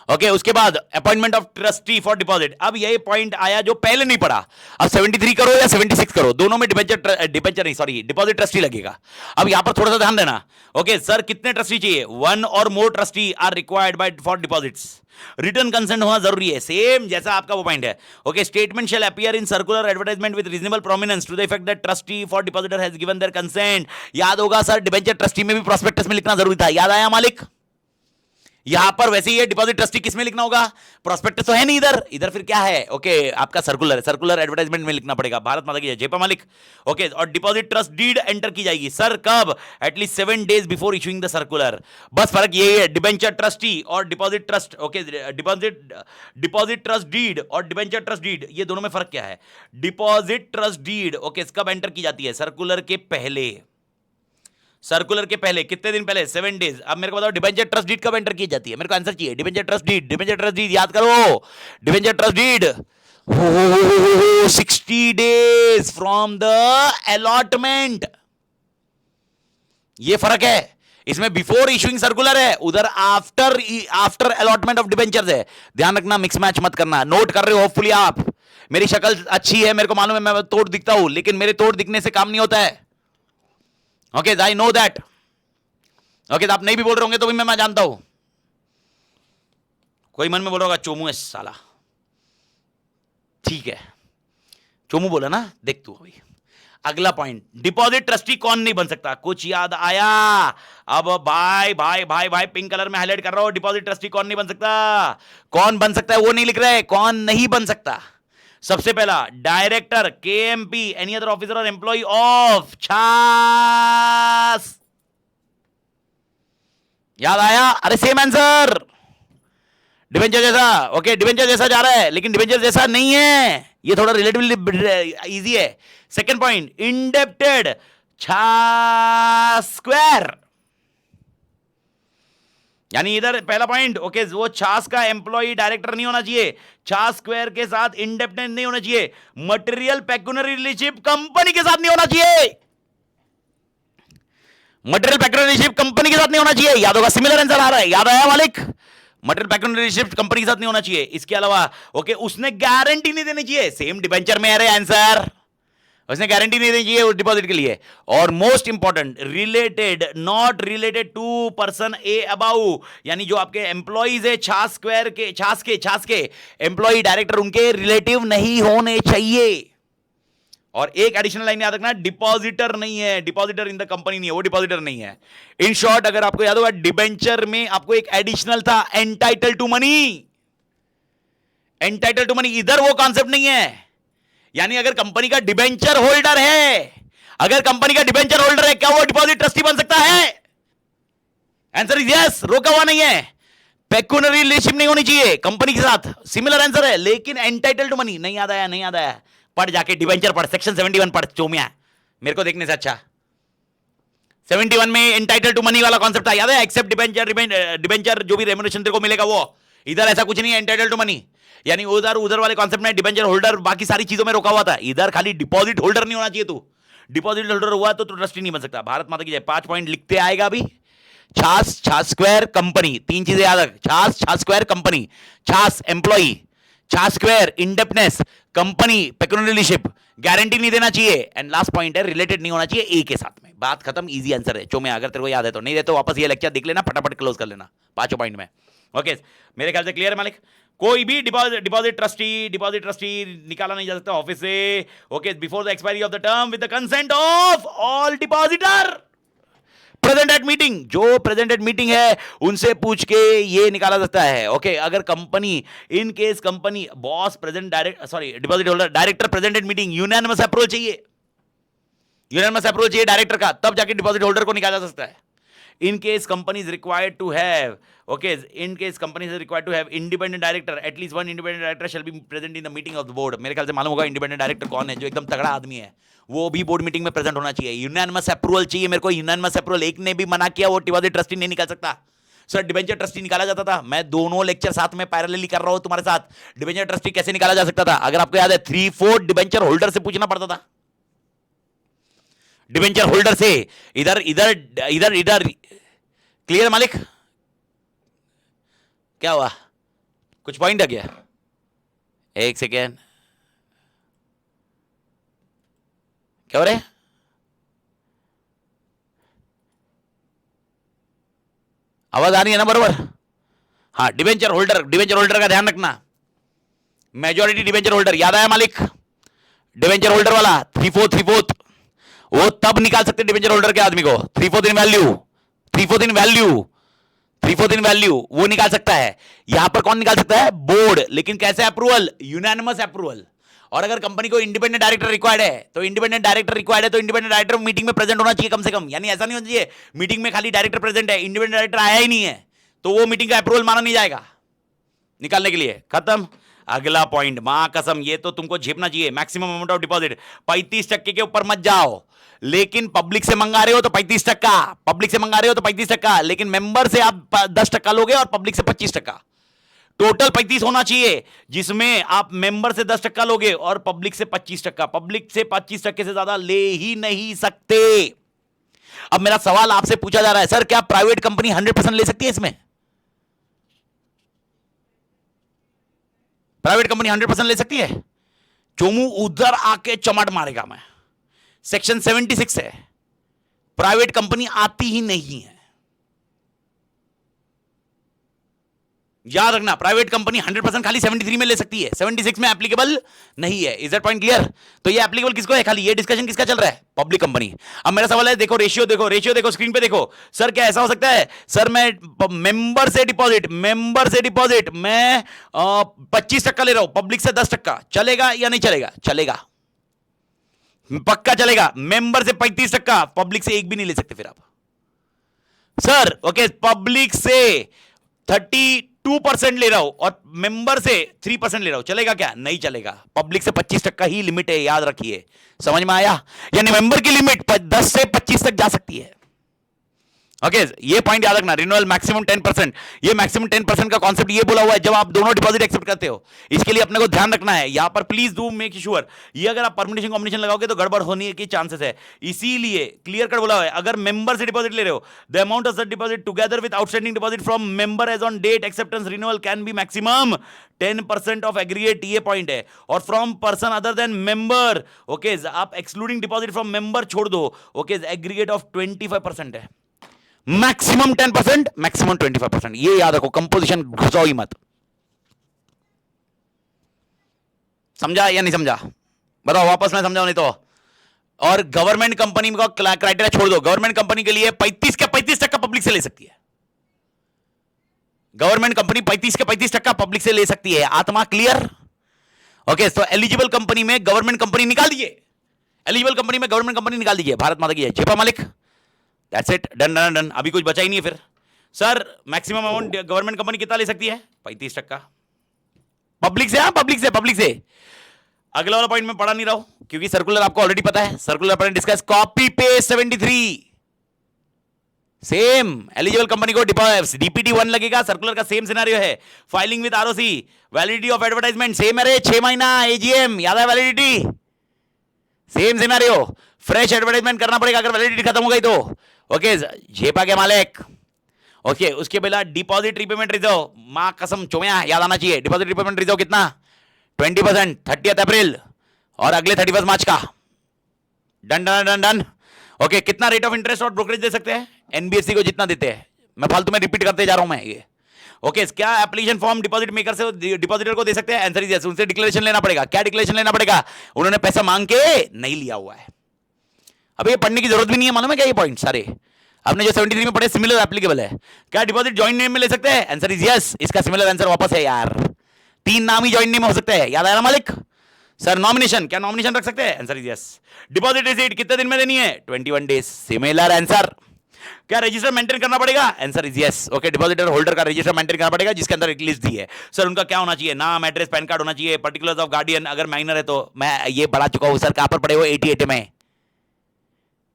Speaker 1: ओके उसके बाद appointment of trustee for deposit. अब यही पॉइंट आया जो पहले नहीं पढ़ा। अब 73 करो या 76 करो, दोनों में डिबेंचर नहीं सॉरी डिपॉजिट ट्रस्टी लगेगा। अब यहां पर थोड़ा सा ध्यान देना। ओके सर कितने ट्रस्टी चाहिए? 1 और more trustee are required by for deposits. Return consent होना जरूरी है, सेम जैसा आपका वो पॉइंट है। Okay statement shall appear in circular advertisement with reasonable prominence to the effect that trustee for depositor has given their consent. याद होगा sir debenture trustee में भी प्रोस्पेक्टस में लिखना जरूरी था, याद आया मालिक? यहां पर वैसे ही है, डिपॉजिट ट्रस्टी किस में लिखना होगा? प्रोस्पेक्टस तो है नहीं इधर, इधर फिर क्या है? ओके आपका सर्कुलर, सर्कुलर एडवर्टाइजमेंट में लिखना पड़ेगा। भारत माता की जय। जेपा मालिक। ओके और डिपॉजिट ट्रस्ट डीड एंटर की जाएगी सर कब? At least 7 days before issuing the circular. बस फर्क ये है डिबेंचर ट्रस्टी और deposit trust. Okay deposit trust deed और डिबेंचर ट्रस्ट डीड, ये दोनों में फर्क क्या है? डिपॉजिट ट्रस्ट डीड ओके कब एंटर की जाती है? सर्कुलर के पहले, सर्कुलर के पहले कितने दिन पहले? 7 days। अब मेरे को बताओ डिबेंचर ट्रस्ट डीड कब एंटर की जाती है? मेरे को आंसर चाहिए। Debenture trust deed, debenture trust deed याद करो। Debenture trust deed 60 days from the allotment. ये फर्क है, इसमें बिफोर इशूइंग सर्कुलर है, उधर आफ्टर अलॉटमेंट ऑफ डिबेंचर्स है। ध्यान रखना, मिक्स मैच मत करना। नोट कर रहे हो होपफुली आप? मेरी शक्ल अच्छी है, मेरे को मालूम है मैं तोड़ दिखता हूं, लेकिन मेरे तोड़ दिखने से काम नहीं होता है। Okay I know that. Okay आप नहीं भी बोल रहे होंगे तो भी मैं जानता हूं। कोई मन में बोल रहा होगा चोमू है साला, ठीक है चोमू बोला ना, देख तू अभी। अगला पॉइंट, डिपॉजिट ट्रस्टी कौन नहीं बन सकता? कुछ याद आया? अब भाई भाई भाई भाई पिंक कलर में हाईलाइट कर रहा हूं, डिपॉजिट ट्रस्टी कौन नहीं बन सकता? कौन बन सकता है वो नहीं लिख रहे, कौन नहीं बन सकता। सबसे पहला director, KMP, any other officer और एम्प्लॉय ऑफ छास। याद आया? अरे सेम आंसर, डिबेंचर जैसा। ओके डिबेंचर जैसा जा रहा है, लेकिन डिबेंचर जैसा नहीं है, ये थोड़ा रिलेटिवली इजी है। सेकंड पॉइंट, इंडेप्टेड छास स्क्वायर। यानी इधर पहला पॉइंट, ओके, वो छास का एम्प्लॉय डायरेक्टर नहीं होना चाहिए, छास स्क्वायर के साथ इंडिपेंडेंट नहीं होना चाहिए, मटेरियल पेक्यूनरी रिलेशनशिप कंपनी के साथ नहीं होना चाहिए, मटेरियल पेक्यूनरी रिलेशनशिप कंपनी के साथ नहीं होना चाहिए। याद होगा, सिमिलर आंसर आ रहा है, याद आया मालिक? मटेरियल पेक्यूनरी रिलेशनशिप कंपनी के साथ नहीं होना चाहिए। इसके अलावा ओके, उसने गारंटी नहीं देनी चाहिए, सेम डिबेंचर में है आंसर, उसने गारंटी नहीं देनी चाहिए उस डिपॉजिट के लिए। और most important, related, not related to person ए अबाउ, यानी जो आपके एम्प्लॉइज है छास स्क्वायर के, छास के एम्प्लॉय डायरेक्टर उनके रिलेटिव नहीं होने चाहिए। और एक एडिशनल लाइन याद रखना, डिपॉजिटर नहीं है, डिपॉजिटर इन द कंपनी नहीं है, वो डिपॉजिटर नहीं है। इन शॉर्ट, अगर आपको याद होगा डिबेंचर में आपको एक एडिशनल था, entitle to money, entitle to money, इधर वो कॉन्सेप्ट नहीं है। यानी अगर कंपनी का डिबेंचर होल्डर है, अगर कंपनी का डिबेंचर होल्डर है, क्या वो डिपॉजिट ट्रस्टी बन सकता है? आंसर इज यस, रोका हुआ नहीं है। पेक्यूनरी रिलेशनशिप नहीं होनी चाहिए कंपनी के साथ, सिमिलर आंसर है, लेकिन एंटाइटल टू मनी नहीं याद आया, नहीं याद आया, पढ़ जाके डिबेंचर पढ़, सेक्शन 71 पढ़ चोमिया, मेरे को देखने से अच्छा। 71 में एंटाइटल टू मनी वाला कॉन्सेप्ट था, याद है? एक्सेप्ट डिबेंचर, डिबेंचर जो भी रेम्युनरेशन तेरे को मिलेगा वो, इधर ऐसा कुछ नहीं है एंटाइटल टू मनी। यानी उधर वाले कॉन्सेप्ट में डिबेंचर होल्डर बाकी सारी चीजों में रोका हुआ था, इधर खाली डिपॉजिट होल्डर नहीं होना चाहिए। तू डिपॉजिट होल्डर हुआ तो ट्रस्टी नहीं बन सकता। भारत माता की जय। 5 पॉइंट लिखते आएगा अभी। छास स्क्वायर कंपनी, 3 चीजें याद रख, छास स्क्वायर कंपनी, छास एम्प्लॉई, छास square indebtedness, company pecuniary relationship, guarantee नहीं देना चाहिए, एंड लास्ट पॉइंट है रिलेटेड नहीं होना चाहिए ए के साथ में। बात खत्म, इजी आंसर है चोमे, अगर तेरे को याद है तो, नहीं दे तो वापस ये लेक्चर देख लेना, फटाफट क्लोज कर लेना 5 पॉइंट में। ओके, मेरे ख्याल से क्लियर है मालिक? कोई भी डिपॉजिट ट्रस्टी निकाला नहीं जा सकता ऑफिस से, okay, before the expiry of the term with the consent of all depositor present at meeting. जो प्रेजेंट एट मीटिंग है उनसे पूछ के ये निकाला सकता है। ओके, अगर company, in case company boss present, deposit holder director present at meeting, unanimous approval चाहिए, यूनानिमस अप्रूवल चाहिए डायरेक्टर का, तब जाके डिपॉजिट होल्डर को निकाला जा सकता है। In case company is required to have, okay, in case company is required to have independent director, at least one independent director shall be present in the meeting of the board. मेरे ख्याल से मालूम होगा independent director कौन है, जो एकदम तगड़ा आदमी है, वो भी बोर्ड मीटिंग में प्रेजेंट होना चाहिए। यूनानिमस अप्रूवल चाहिए मेरे को, यूनानिमस अप्रूवल। एक ने भी मना किया वो डिपॉजिट ट्रस्टी नहीं निकाल सकता। सर डिबेंचर ट्रस्टी निकाला जाता था, मैं दोनों लेक्चर साथ में पैरेलली कर रहा हूं तुम्हारे साथ। डिबेंचर ट्रस्टी कैसे निकाला जा सकता था, अगर आपको याद है 3/4 डिबेंचर होल्डर से पूछना पड़ता था, डिबेंचर होल्डर से। इधर इधर इधर इधर क्लियर मालिक? क्या हुआ, कुछ पॉइंट आ गया? एक सेकेंड, क्या हो रहे? आवाज आ रही है ना बरोबर? हाँ, डिबेंचर होल्डर का ध्यान रखना, मेजॉरिटी डिबेंचर होल्डर, याद आया मालिक? डिबेंचर होल्डर वाला 3/4 वो तब निकाल सकते डिबेंचर होल्डर के आदमी को, 3/4 इन वैल्यू, 3/4 इन वैल्यू वो निकाल सकता है। यहां पर कौन निकाल सकता है? बोर्ड। लेकिन कैसे अप्रूवल? Unanimous approval. और अगर कंपनी को इंडिपेंडेंट डायरेक्टर रिक्वायर्ड है तो इंडिपेंडेंट डायरेक्टर मीटिंग में प्रेजेंट होना चाहिए कम से कम। यानी ऐसा नहीं होना चाहिए मीटिंग में खाली डायरेक्टर प्रेजेंट है, इंडिपेंडेंट डायरेक्टर आया ही नहीं है, तो वो मीटिंग का अप्रूवल माना नहीं जाएगा निकालने के लिए। खत्म। अगला पॉइंट, मां कसम ये तो तुमको झेपना चाहिए। मैक्सिमम अमाउंट ऑफ डिपॉजिट 35% के ऊपर मत जाओ, लेकिन पब्लिक से मंगा रहे हो तो 35%, लेकिन मेंबर से आप 10% लोगे और पब्लिक से 25%। टोटल 35 होना चाहिए, जिसमें आप मेंबर से 10% लोगे और पब्लिक से 25%। पब्लिक से 25% से ज्यादा ले ही नहीं सकते। अब मेरा सवाल आपसे पूछा जा रहा है, सर क्या प्राइवेट कंपनी 100% ले सकती है इसमें? प्राइवेट कंपनी 100% ले सकती है? चोमू उधर आके चमट मारेगा मैं। सेक्शन 76 है, प्राइवेट कंपनी आती ही नहीं है, याद रखना। प्राइवेट कंपनी 100% खाली 73 में ले सकती है, 76 में एप्लीकेबल नहीं है। Is that point clear? तो ये एप्लीकेबल किसको है? खाली ये डिस्कशन किसका चल रहा है? Public company. अब मेरा सवाल है, देखो रेशियो देखो स्क्रीन पे देखो। सर क्या ऐसा हो सकता है, सर मैं मेंबर से डिपॉजिट मैं 25% ले रहा हूं, पब्लिक से 10%, चलेगा या नहीं चलेगा? चलेगा, पक्का चलेगा। मेंबर से 35%, पब्लिक से एक भी नहीं ले सकते फिर आप। सर ओके, पब्लिक से 32% ले रहा हूं और मेंबर से 3% ले रहा हूं, चलेगा क्या? नहीं चलेगा। पब्लिक से 25% ही लिमिट है, याद रखिए। समझ में आया? यानी मेंबर की लिमिट 10 से 25 तक जा सकती है, ओके ये पॉइंट याद रखना, रिन्यूअल मैक्सिमम 10%, ये मैक्सिमम 10% का कॉन्सेप्ट ये बोला हुआ है जब आप दोनों डिपॉजिट एक्सेप्ट करते हो। इसके लिए अपने को ध्यान रखना है यहां पर, प्लीज डू मेक श्योर, ये अगर आप परम्यूटेशन कॉम्बिनेशन लगाओगे तो गड़बड़ होने के चांसेस है, इसीलिए क्लियर कट बोला हुआ है। अगर मेंबर से डिपॉजिट ले रहे हो, the amount of such deposit together with outstanding deposit from member as on date acceptance renewal can be maximum 10% of aggregate, ये पॉइंट है। और from person other than member, okay आप एक्सक्लूडिंग डिपॉजिट फ्रॉम मेंबर छोड़ दो, okay aggregate of 25% है। Maximum 10%, maximum 25%, ये याद रखो, कंपोजिशन घुसाओ ही मत। समझा या नहीं समझा? बताओ वापस में समझाओ नहीं तो। और गवर्नमेंट कंपनी का क्राइटेरिया छोड़ दो, गवर्नमेंट कंपनी के लिए 35% पब्लिक से ले सकती है। गवर्नमेंट कंपनी 35% पब्लिक से ले सकती है। आत्मा क्लियर? ओके तो एलिजिबल कंपनी में गवर्नमेंट कंपनी निकाल दीजिए, एलिजिबल कंपनी में गवर्नमेंट कंपनी निकाल दीजिए। भारत माता की जय, जेपा मालिक, that's it, done done done. अभी कुछ बचा ही नहीं है फिर। Sir maximum amount government company कितना ले सकती है? 35%। पब्लिक से, हाँ पब्लिक से। अगला वाला पॉइंट मैं पढ़ा नहीं रहा हूं क्योंकि सर्कुलर आपको ऑलरेडी पता है, सर्कुलर अपन discuss, copy paste 73 same. Eligible company को डीपीटी 1 लगेगा, सर्कुलर का सेम सिनेरियो है। Filing with ROC, validity of advertisement same है, 6 महीना एजीएम, याद है validity, same scenario. Fresh advertisement करना पड़ेगा अगर वैलिडिटी खत्म हो गई तो। ओके जेपा के मालिक। ओके उसके पहला डिपॉजिट रिपेमेंट रिजर्व, मां कसम चुमया याद आना चाहिए। डिपॉजिट रिपेमेंट रिजर्व कितना? 20%, 30 अप्रैल और अगले 31 मार्च का। Done done done done. Okay कितना रेट ऑफ इंटरेस्ट और ब्रोकरेज दे सकते हैं? एनबीएफसी को जितना देते हैं, मैं फालतू में रिपीट करते जा रहा हूं मैं ये। ओके क्या एप्लीकेशन फॉर्म डिपॉजिट मेकर से डिपॉजिटर को दे सकते हैं? आंसर इज यस, उनसे डिक्लेरेशन लेना पड़ेगा। क्या डिक्लेरेशन लेना पड़ेगा? उन्होंने पैसा मांग के नहीं लिया हुआ है। अब ये पढ़ने की जरूरत भी नहीं है, मालूम है क्या ये पॉइंट सारे आपने जो 73 में पढ़े सिमिलर एप्लीकेबल है। क्या डिपॉजिट जॉइंट नेम में ले सकते हैं? आंसर इज यस, इसका सिमिलर आंसर वापस है यार, 3 नाम ही जॉइंट नेम हो सकते हैं, याद आया ना मालिक? सर नॉमिनेशन, क्या नॉमिनेशन रख सकते हैं? Answer is yes. Deposit receipt कितने दिन में देनी है? 21 डेज, सिमिलर आंसर। क्या रजिस्टर मेंटेन करना पड़ेगा? Answer is yes. Okay depositor holder का रजिस्टर मेंटेन करना पड़ेगा जिसके अंदर एक लिस्ट दी है। सर उनका क्या होना चाहिए? नाम, एड्रेस, पैन कार्ड होना चाहिए, पर्टिकुलर्स ऑफ गार्डियन, अगर माइनर है तो। मैं ये पढ़ा चुका हूं सर, कहां पर पढ़े हो? 88 में,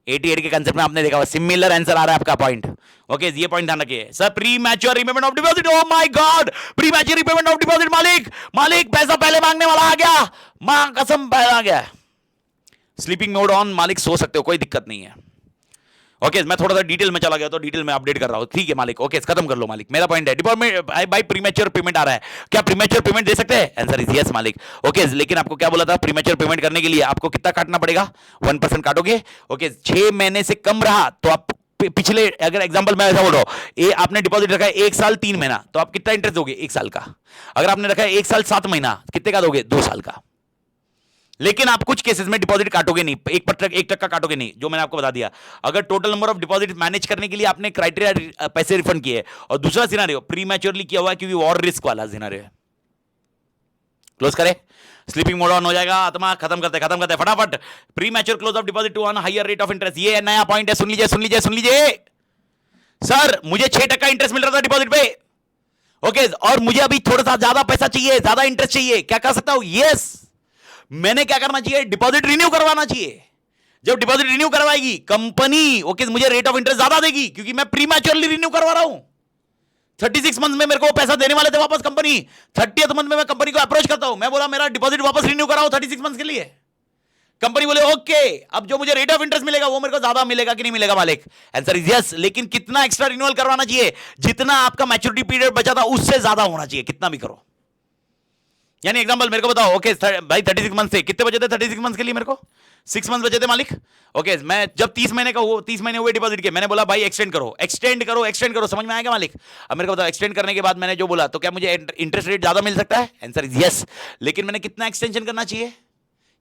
Speaker 1: 88 के कंसेप्ट में आपने देखा हुआ, सिमिलर आंसर आ रहा है आपका पॉइंट। ओके ये पॉइंट ध्यान रखिए। Sir pre mature repayment of deposit, oh my God, pre mature repayment of deposit, मालिक पैसा पहले मांगने वाला आ गया, मां कसम पहले आ गया। स्लीपिंग मोड ऑन, मालिक सो सकते हो, कोई दिक्कत नहीं है। ओके मैं थोड़ा सा डिटेल में चला गया तो डिटेल में अपडेट कर रहा हूं, ठीक है मालिक। ओके खत्म कर लो मालिक, मेरा पॉइंट है डिपॉजिट बाय प्रीमेच्योर पेमेंट आ रहा है। क्या प्रीमेच्योर पेमेंट दे सकते हैं? आंसर इज यस मालिक। ओके लेकिन आपको क्या बोला था? प्रीमेच्योर पेमेंट करने के लिए आपको कितना काटना पड़ेगा? 1% काटोगे। ओके 6 महीने से कम रहा तो आप पिछले, अगर एग्जांपल मैं ऐसा बोल रहा हूं, ये आपने डिपॉजिट रखा है 1 साल 3 महीना, तो आप कितना इंटरेस्ट दोगे? 1 साल का। अगर आपने रखा है 1 साल 7 महीना, कितने का दोगे? 2 साल का। लेकिन आप कुछ केसेस में डिपॉजिट काटोगे नहीं, 1% काटोगे नहीं, जो मैंने आपको बता दिया। अगर total number of deposit manage करने के लिए आपने क्राइटेरिया पैसे रिफंड किए, और दूसरा सिनेरियो प्रीमैच्योरली किया हुआ है क्योंकि वॉर रिस्क वाला सिनेरियो है। क्लोज करें, स्लीपिंग मोड ऑन हो जाएगा, आत्मा खत्म करते फटाफट। Premature close of deposit to on higher rate of interest, ये नया पॉइंट है, सुन लीजिए। सर मुझे 6% इंटरेस्ट मिल रहा था डिपॉजिट पे, ओके और मुझे अभी थोड़ा सा ज्यादा पैसा चाहिए, ज्यादा इंटरेस्ट चाहिए, क्या कर सकता हूं? यस मैंने क्या करना चाहिए? डिपॉजिट रिन्यू करवाना चाहिए। जब डिपॉजिट रिन्यू करवाएगी कंपनी, ओके मुझे रेट ऑफ इंटरेस्ट ज्यादा देगी क्योंकि मैं प्रीमैच्योरली रिन्यू करवा रहा हूं। 36 मंथ में मेरे को पैसा देने वाले थे वापस कंपनी, 30th मंथ में मैं कंपनी को अप्रोच करता हूं, मैं बोला मेरा डिपॉजिट वापस रिन्यू कराओ 36 मंथ के लिए। कंपनी बोले ओके, अब जो मुझे रेट ऑफ इंटरेस्ट मिलेगा वो मेरे को ज्यादा मिलेगा कि नहीं मिलेगा मालिक? Answer is yes. लेकिन कितना एक्स्ट्रा रिन्यूअल करवाना चाहिए? जितना आपका मैच्योरिटी पीरियड बचा था उससे ज्यादा होना चाहिए, कितना भी करो। यानी एग्जांपल मेरे को बताओ, ओके भाई 36 मंथ से कितने बचे थे? 36 मंथ के लिए मेरे को 6 मंथ बचे थे मालिक। ओके मैं जब 30 महीने का 30 महीने हुए डिपॉजिट के, मैंने बोला भाई एक्सटेंड करो, समझ में आएगा मालिक? अब मेरे को बताओ एक्सटेंड करने के बाद मैंने जो बोला, तो क्या मुझे इंटरेस्ट रेट ज्यादा मिल सकता है? Answer is yes. लेकिन मैंने कितना एक्सटेंशन करना चाहिए?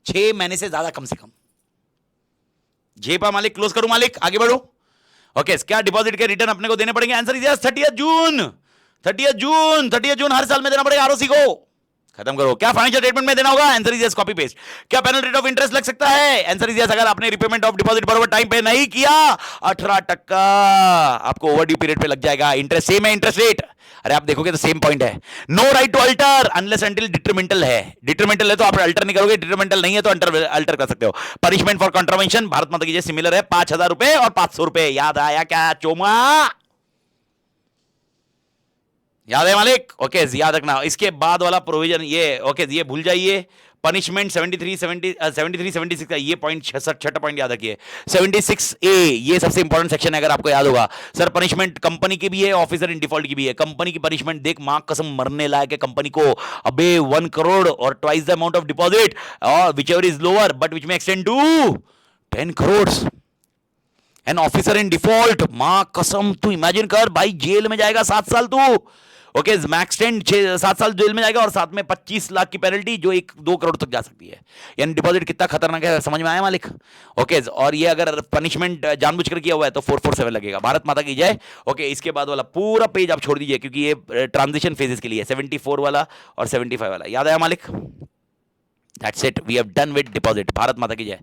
Speaker 1: 6 महीने से ज्यादा कम से कम। जेपा मालिक, क्लोज करूं मालिक, आगे बढ़ो। ओके क्या डिपॉजिट के रिटर्न अपने को देने पड़ेंगे? Answer is yes. 30th जून हर साल में देना पड़ेगा आरओसी को। खत्म करो। क्या फाइनेंशियल स्टेटमेंट में देना होगा? Answer is yes, copy paste. क्या पेनल रेट ऑफ इंटरेस्ट लग सकता है? आंसर इज यस, अगर आपने रिपेमेंट ऑफ डिपॉजिट बराबर टाइम पे नहीं किया 18% आपको ओवरड्यू पीरियड पे लग जाएगा। इंटरेस्ट सेम है, इंटरेस्ट रेट, अरे आप देखोगे तो सेम पॉइंट है। No right to alter unless until detrimental है। डिटरमिनेंटल है तो आप अल्टर नहीं करोगे, डिटरमिनेंटल नहीं है तो अल्टर कर सकते हो। पनिशमेंट फॉर कॉन्ट्रावेंशन भारत माता की जय सिमिलर है, 5,000 रुपए और 500 रुपए। याद आया क्या चोमा? याद है मालिक? ओके, याद रखना। इसके बाद वाला प्रोविजन ये, ओके ये भूल जाइए। पनिशमेंट 73 76 का ये पॉइंट, छठा पॉइंट याद रखिए। 76A ये सबसे इंपॉर्टेंट सेक्शन है, अगर आपको याद होगा। सर पनिशमेंट कंपनी की भी है, ऑफिसर इन डिफॉल्ट की भी है। कंपनी की पनिशमेंट देख, मां कसम मरने लायक है कंपनी को। अबे 1 करोड़ और twice the amount of deposit और whichever is lower but which में extend to 10 crore. An officer in default, मां कसम तू इमेजिन कर भाई, जेल में जाएगा 7 साल तू। ओके, मैक्स 7 साल जेल में जाएगा और साथ में 25 लाख की पेनल्टी जो 1-2 करोड़ तक जा सकती है। यानी डिपॉजिट कितना खतरनाक है, समझ में आया मालिक? ओके, और ये अगर पनिशमेंट जानबूझकर किया हुआ है तो 447 लगेगा। भारत माता की जय। ओके, इसके बाद वाला पूरा पेज आप छोड़ दीजिए क्योंकि ये ट्रांजिशन फेजेस के लिए 74 वाला और 75 वाला। याद आया मालिक? That's it. We have done with deposit. Bharat माता की जय।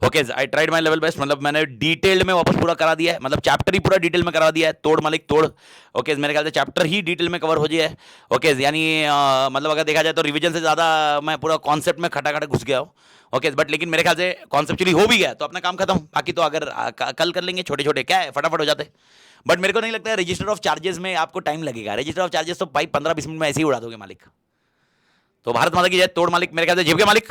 Speaker 1: Okay, I tried my level best, मतलब मैंने डिटेल्ड में वापस पूरा करा दिया है, मतलब चैप्टर ही पूरा डिटेल में करा दिया है। तोड़ मालिक तोड़। ओके, मेरे ख्याल से चैप्टर ही डिटेल में कवर हो गया है। ओके, यानी मतलब अगर देखा जाए तो रिवीजन से ज़्यादा मैं पूरा कॉन्सेप्ट में खटाखट घुस गया हूँ। ओके, बट लेकिन मेरे ख्याल से कॉन्सेप्चुअली हो भी गया तो अपना काम खत्म। बाकी तो अगर कल कर लेंगे, छोटे छोटे क्या है फटाफट हो जाते। बट मेरे को नहीं लगता है रजिस्टर ऑफ चार्जेस में आपको टाइम लगेगा। रजिस्टर ऑफ चार्जेस तो भाई 15-20 मिनट में ऐसे ही उड़ा दोगे मालिक। तो भारत माता की जय। तोड़ मालिक, मेरे ख्याल से जीव के मालिक।